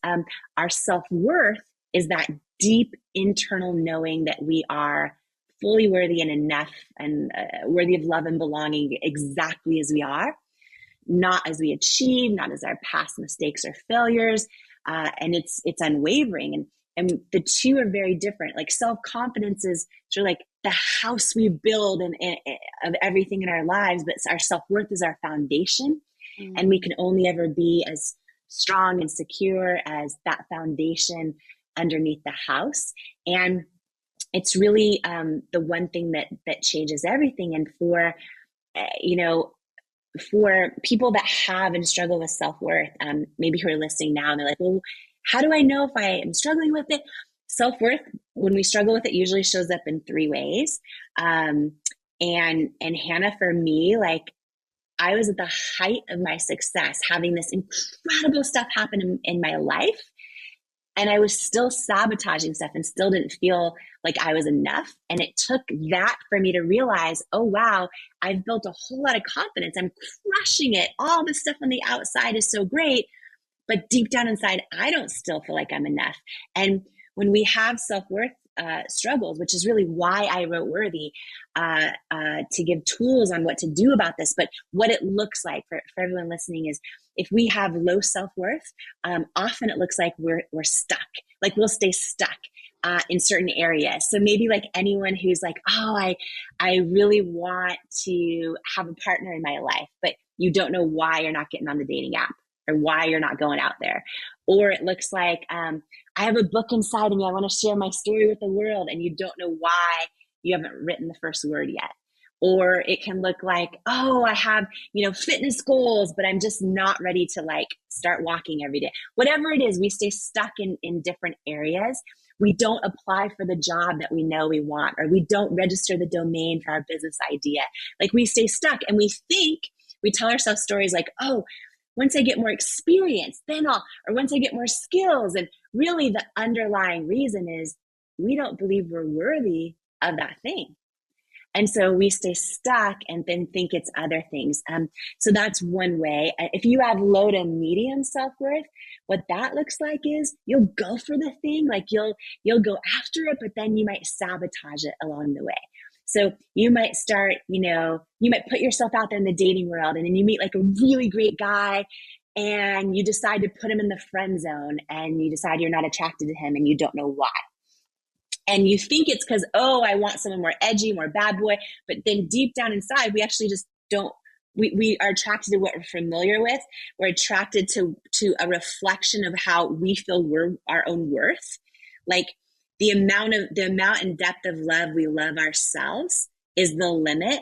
Our self-worth is that deep internal knowing that we are fully worthy and enough, and worthy of love and belonging exactly as we are. Not as we achieve, not as our past mistakes or failures, and it's unwavering. And the two are very different. Like, self-confidence is sort of like the house we build and of everything in our lives, but our self-worth is our foundation, and we can only ever be as strong and secure as that foundation underneath the house. And it's really the one thing that changes everything. And for people that have and struggle with self-worth, maybe who are listening now, and they're like, well, how do I know if I am struggling with it? Self-worth, when we struggle with it, usually shows up in 3 ways. And Hannah, for me, like, I was at the height of my success, having this incredible stuff happen in my life. And I was still sabotaging stuff and still didn't feel like I was enough. And it took that for me to realize, oh, wow, I've built a whole lot of confidence. I'm crushing it. All the stuff on the outside is so great. But deep down inside, I don't still feel like I'm enough. And when we have self-worth struggles, which is really why I wrote Worthy, to give tools on what to do about this. But what it looks like for everyone listening is, if we have low self-worth, often it looks like we're stuck. Like, we'll stay stuck in certain areas. So maybe like anyone who's like, oh, I really want to have a partner in my life, but you don't know why you're not getting on the dating app, or why you're not going out there. Or it looks like, I have a book inside of me. I want to share my story with the world. And you don't know why you haven't written the first word yet. Or it can look like, oh, I have, fitness goals, but I'm just not ready to like start walking every day. Whatever it is, we stay stuck in different areas. We don't apply for the job that we know we want, or we don't register the domain for our business idea. Like, we stay stuck, and we tell ourselves stories like, oh, once I get more experience, then or once I get more skills. And really the underlying reason is we don't believe we're worthy of that thing. And so we stay stuck and then think it's other things. So that's one way. If you have low to medium self-worth, what that looks like is you'll go for the thing, like you'll go after it, but then you might sabotage it along the way. So you might start, you might put yourself out there in the dating world, and then you meet like a really great guy, and you decide to put him in the friend zone, and you decide you're not attracted to him, and you don't know why. And you think it's because, oh, I want someone more edgy, more bad boy. But then deep down inside, we actually just don't, we are attracted to what we're familiar with. We're attracted to a reflection of how we feel we're our own worth. Like, the amount and depth of love we love ourselves is the limit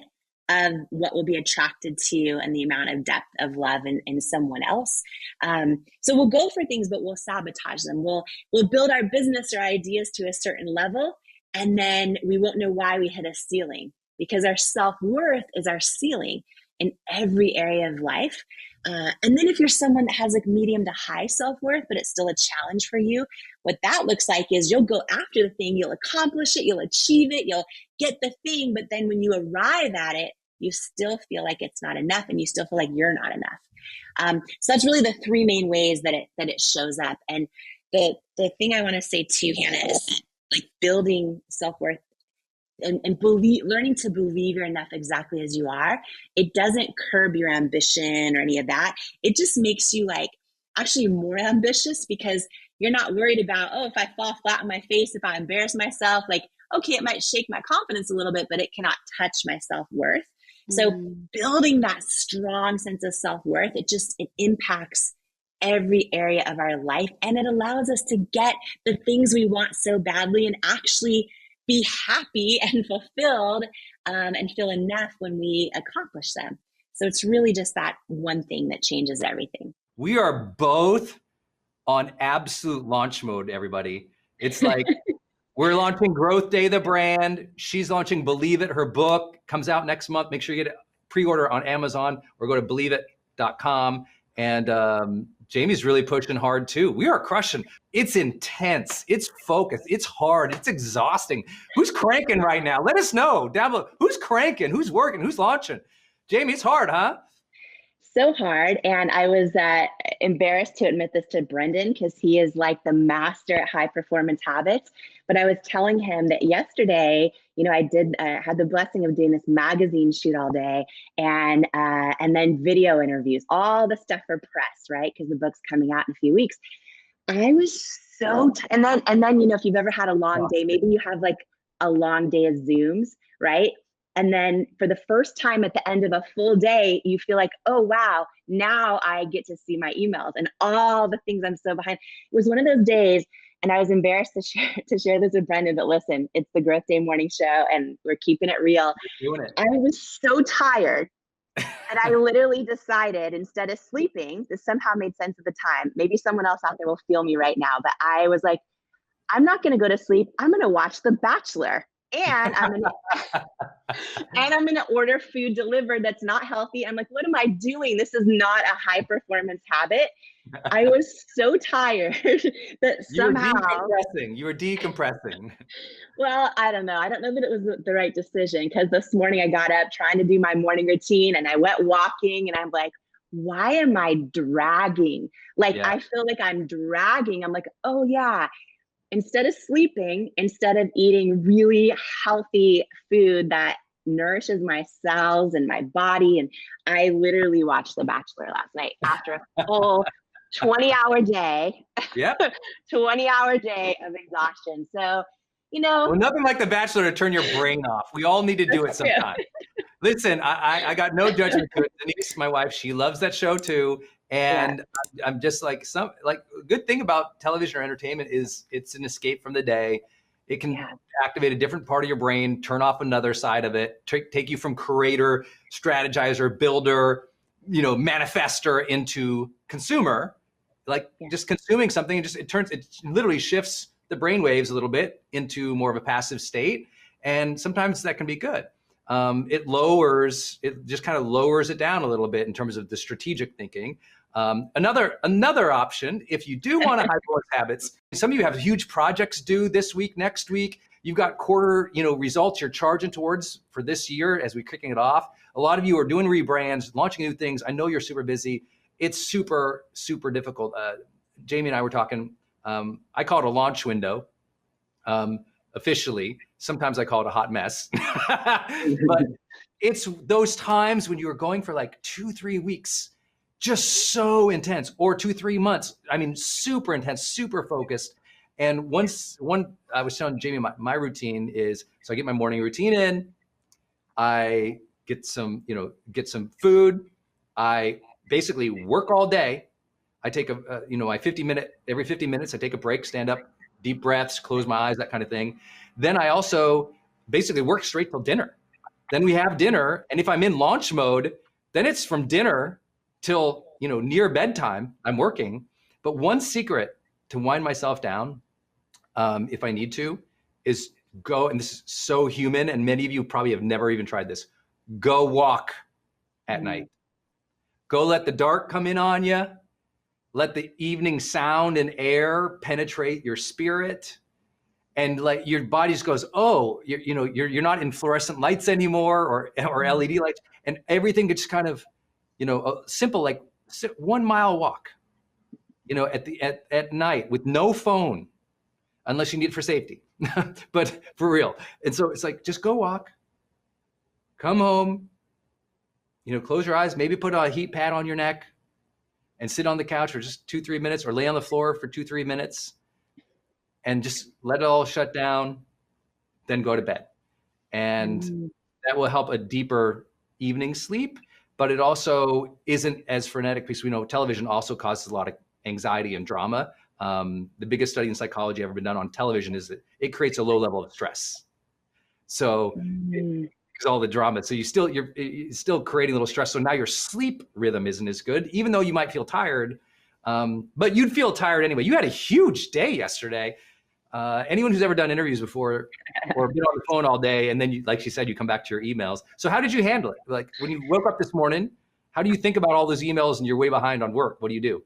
of what we'll be attracted to, and the amount of depth of love in someone else. So we'll go for things, but we'll sabotage them. We'll build our business or ideas to a certain level, and then we won't know why we hit a ceiling, because our self-worth is our ceiling in every area of life. And then if you're someone that has like medium to high self-worth, but it's still a challenge for you, what that looks like is you'll go after the thing, you'll accomplish it, you'll achieve it, you'll get the thing, but then when you arrive at it, you still feel like it's not enough, and you still feel like you're not enough. So that's really the three main ways that it shows up. And the thing I want to say too, Hannah, is like building self-worth and learning to believe you're enough exactly as you are. It doesn't curb your ambition or any of that. It just makes you like actually more ambitious, because you're not worried about, oh, if I fall flat on my face, if I embarrass myself, like, okay, it might shake my confidence a little bit, but it cannot touch my self-worth. So building that strong sense of self-worth, it impacts every area of our life, and it allows us to get the things we want so badly and actually be happy and fulfilled and feel enough when we accomplish them. So it's really just that one thing that changes everything. We are both on absolute launch mode, everybody. It's like we're launching Growth Day, the brand. She's launching Believe It, her book comes out next month. Make sure you get it pre-order on Amazon or go to believeit.com. And Jamie's really pushing hard too. We are crushing. It's intense. It's focused. It's hard. It's exhausting. Who's cranking right now? Let us know down below. Who's cranking? Who's working? Who's launching? Jamie, it's hard, huh? So hard. And I was embarrassed to admit this to Brendan, because he is like the master at high performance habits. But I was telling him that yesterday, I had the blessing of doing this magazine shoot all day, and then video interviews, all the stuff for press, right? Because the book's coming out in a few weeks. I was so and then if you've ever had a long day, maybe you have like a long day of Zooms, right? And then for the first time at the end of a full day, you feel like, oh, wow, now I get to see my emails and all the things I'm so behind. It was one of those days, and I was embarrassed to share this with Brendan, but listen, it's the Growth Day morning show, and we're keeping it real. You're doing it. I was so tired that I literally decided, instead of sleeping, this somehow made sense at the time. Maybe someone else out there will feel me right now, but I was like, I'm not going to go to sleep. I'm going to watch The Bachelor. and I'm gonna order food delivered that's not healthy. I'm like, what am I doing? This is not a high performance habit. I was so tired that somehow You were decompressing. well, I don't know. I don't know that it was the right decision, because this morning I got up trying to do my morning routine and I went walking and I'm like, why am I dragging? Like, Yeah. I feel like I'm dragging. I'm like, oh yeah, instead of sleeping, instead of eating really healthy food that nourishes my cells and my body. And I literally watched The Bachelor last night after a full 20-hour day, Yeah. 20-hour day of exhaustion. So, Well, nothing like The Bachelor to turn your brain off. We all need to do it true. sometime. Listen, I got no judgment to it. Denise, my wife, she loves that show too. And I'm just like, a good thing about television or entertainment is it's an escape from the day. It can activate a different part of your brain, turn off another side of it, take you from creator, strategizer, builder, manifester into consumer. Like just consuming something, it literally shifts the brain waves a little bit into more of a passive state. And sometimes that can be good. It just kind of lowers it down a little bit in terms of the strategic thinking. Another option, if you do want to high performance habits, some of you have huge projects due this week, next week. You've got quarter, results you're charging towards for this year as we're kicking it off. A lot of you are doing rebrands, launching new things. I know you're super busy. It's super, super difficult. Jamie and I were talking. I call it a launch window. Officially, sometimes I call it a hot mess, but it's those times when you are going for like 2-3 weeks, just so intense, or 2-3 months. I mean, super intense, super focused. And I was telling Jamie, my routine is, so I get my morning routine in, I get some food. I basically work all day. I take every 50 minutes, I take a break, stand up, deep breaths, close my eyes, that kind of thing. Then I also basically work straight till dinner. Then we have dinner. And if I'm in launch mode, then it's from dinner till, near bedtime, I'm working. But one secret to wind myself down, if I need to, is go, and this is so human, and many of you probably have never even tried this, go walk at night. Go let the dark come in on you. Let the evening sound and air penetrate your spirit, and like your body just goes, oh, you're not in fluorescent lights anymore or LED lights, and everything gets kind of, a simple, like 1 mile walk, at night with no phone, unless you need it for safety, but for real. And so it's like, just go walk, come home, close your eyes, maybe put a heat pad on your neck, and sit on the couch for just 2-3 minutes, or lay on the floor for 2-3 minutes, and just let it all shut down, then go to bed. And that will help a deeper evening sleep, but it also isn't as frenetic, because we know television also causes a lot of anxiety and drama. The biggest study in psychology ever been done on television is that it creates a low level of stress. So because all the drama, so you're still creating a little stress. So now your sleep rhythm isn't as good, even though you might feel tired, but you'd feel tired anyway. You had a huge day yesterday. Anyone who's ever done interviews before or been on the phone all day, and then like she said, you come back to your emails. So how did you handle it? Like when you woke up this morning, how do you think about all those emails and you're way behind on work? What do you do?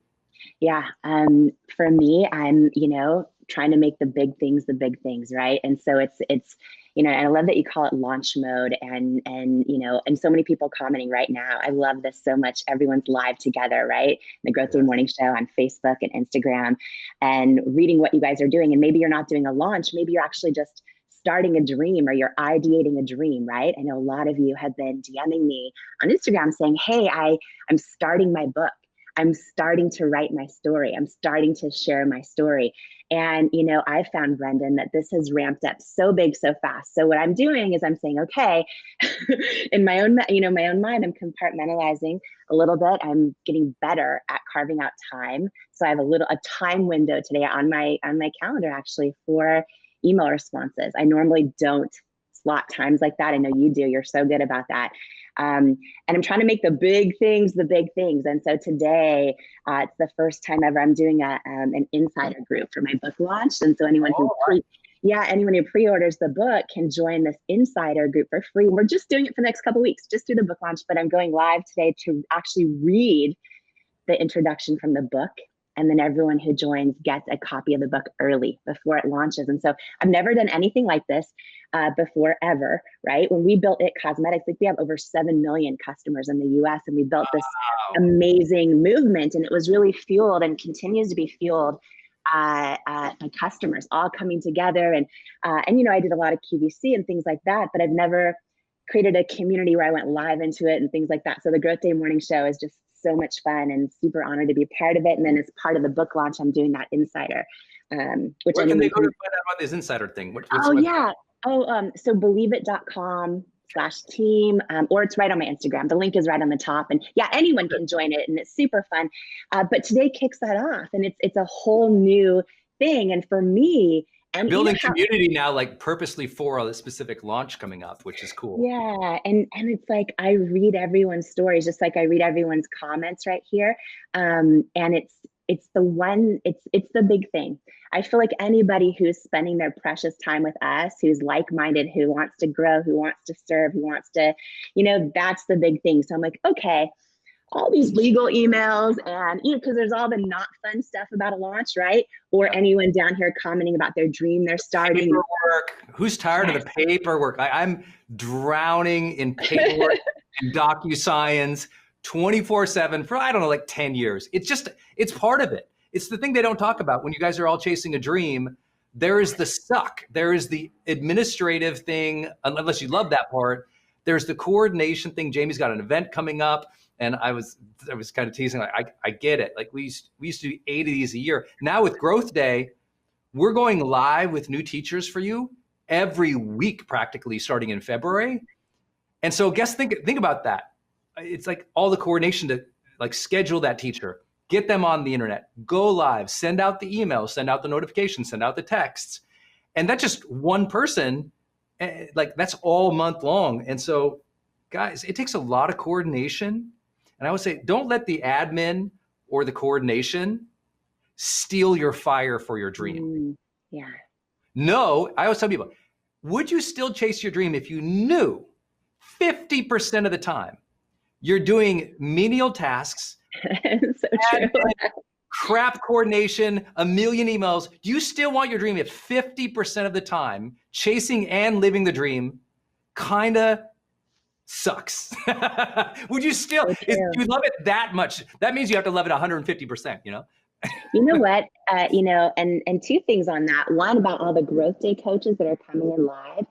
Yeah. For me, I'm, trying to make the big things, right? And so it's, and I love that you call it launch mode, and so many people commenting right now. I love this so much. Everyone's live together, right? The Growth Through Morning Show on Facebook and Instagram, and reading what you guys are doing. And maybe you're not doing a launch, maybe you're actually just starting a dream, or you're ideating a dream, right? I know a lot of you have been DMing me on Instagram saying, hey, I'm starting my book. I'm starting to write my story. I'm starting to share my story. And, I found, Brendan, that this has ramped up so big, so fast. So what I'm doing is I'm saying, okay, in my own mind, I'm compartmentalizing a little bit. I'm getting better at carving out time. So I have a time window today on my calendar, actually, for email responses. I normally don't slot times like that. I know you do. You're so good about that. And I'm trying to make the big things the big things. And so today, it's the first time ever I'm doing an insider group for my book launch. And so anyone who yeah, anyone who pre-orders the book can join this insider group for free. We're just doing it for the next couple of weeks, just through the book launch, but I'm going live today to actually read the introduction from the book. And then everyone who joins gets a copy of the book early before it launches. And so I've never done anything like this before ever, right? When we built It Cosmetics, like we have over 7 million customers in the US, and we built this amazing movement, and it was really fueled and continues to be fueled by customers all coming together. And you know, I did a lot of QVC and things like that, but I've never created a community where I went live into it and things like that. So the Growth Day Morning Show is just so much fun, and super honored to be a part of it. And then as part of the book launch, I'm doing that insider. Which Where can they go to find out about this insider thing? So believeit.com/team, or it's right on my Instagram. The link is right on the top, and yeah, anyone can join it, and it's super fun. But today kicks that off, and it's a whole new thing. And for me, and building community now, like purposely for a specific launch coming up, which is cool. Yeah, and it's like I read everyone's stories, just like I read everyone's comments right here, and it's the big thing. I feel like anybody who's spending their precious time with us, who's like-minded, who wants to grow, who wants to serve, who wants to, you know, that's the big thing. So I'm like, okay, all these legal emails, and you know, because there's all the not fun stuff about a launch, right? Or anyone down here commenting about their dream they're starting. Paperwork. Who's tired of the paperwork? I'm drowning in paperwork and DocuSigns 24/7 for, I don't know, like 10 years. It's part of it. It's the thing they don't talk about when you guys are all chasing a dream. There is the suck. There is the administrative thing, unless you love that part. There's the coordination thing. Jamie's got an event coming up. And I was kind of teasing, like, I get it. Like we used to do 8 of these a year. Now with Growth Day, we're going live with new teachers for you every week, practically starting in February. And so think about that. It's like all the coordination to like schedule that teacher, get them on the internet, go live, send out the emails, send out the notifications, send out the texts. And that's just one person, like that's all month long. And so guys, it takes a lot of coordination. And I would say, don't let the admin or the coordination steal your fire for your dream. Yeah. No, I always tell people, would you still chase your dream if you knew 50% of the time you're doing menial tasks, so true. crap coordination, a million emails? Do you still want your dream if 50% of the time chasing and living the dream kind of sucks? Would you still, if you love it that much, that means you have to love it 150%, you know? You know what, you know, and two things on that. One, about all the Growth Day coaches that are coming in live.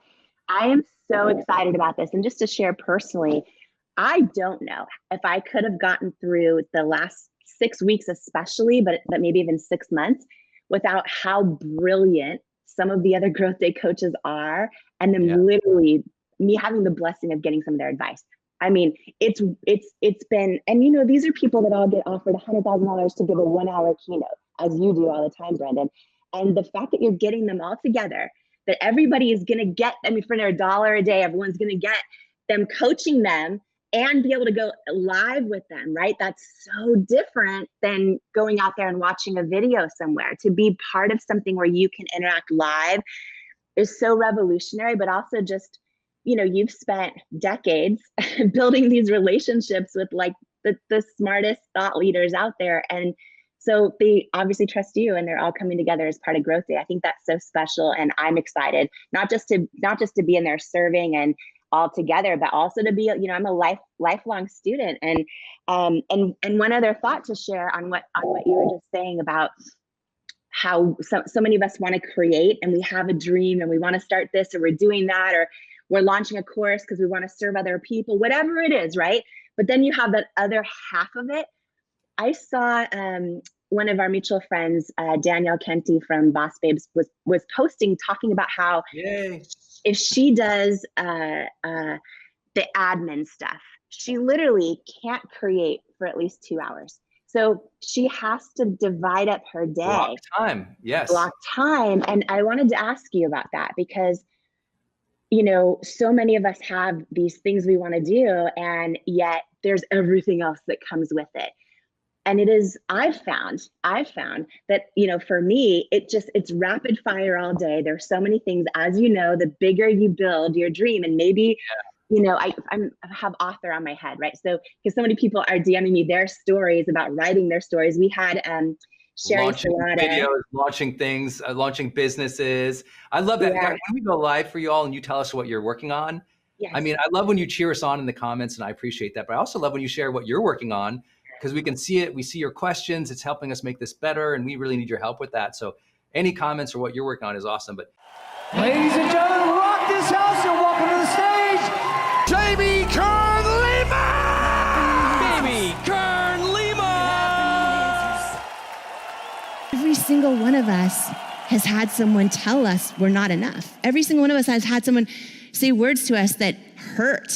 I am so excited about this. And just to share personally, I don't know if I could have gotten through the last 6 weeks, especially, but maybe even 6 months, without how brilliant some of the other Growth Day coaches are, and then literally me having the blessing of getting some of their advice. I mean, it's been, and you know, these are people that all get offered $100,000 to give a 1-hour keynote, as you do all the time, Brendan. And the fact that you're getting them all together, that everybody is going to get, I mean, for their $1 a day, everyone's going to get them, coaching them and be able to go live with them, right? That's so different than going out there and watching a video somewhere. To be part of something where you can interact live is so revolutionary, but also just, you know, you've spent decades building these relationships with like the smartest thought leaders out there. And so they obviously trust you, and they're all coming together as part of Growth Day. I think that's so special. And I'm excited, not just to be in there serving and all together, but also to be, you know, I'm a lifelong student. And one other thought to share on what you were just saying about how so many of us want to create, and we have a dream, and we want to start this, or we're doing that, or we're launching a course because we want to serve other people, whatever it is, right? But then you have that other half of it. I saw one of our mutual friends, Danielle Kenty from Boss Babes, was posting, talking about how if she does the admin stuff, she literally can't create for at least 2 hours. So she has to divide up her day. Block time, yes. Block time. And I wanted to ask you about that, because you know, so many of us have these things we want to do, and yet there's everything else that comes with it. And I've found that, for me, it's rapid fire all day. There's so many things, as you know, the bigger you build your dream, and maybe, I have author on my head, right? So, because so many people are DMing me their stories about writing their stories. We had, Sherry launching Salata. videos, launching things, launching businesses. I love that. Yeah. When we go live for you all and you tell us what you're working on, Yes. I mean, I love when you cheer us on in the comments, and I appreciate that. But I also love when you share what you're working on, because we can see it. We see your questions. It's helping us make this better, and we really need your help with that. So any comments or what you're working on is awesome. But ladies and gentlemen, rock this house and welcome to the stage, Jamie Kern Lima! Jamie Kern Lima! Every single one of us has had someone tell us we're not enough. Every single one of us has had someone say words to us that hurt.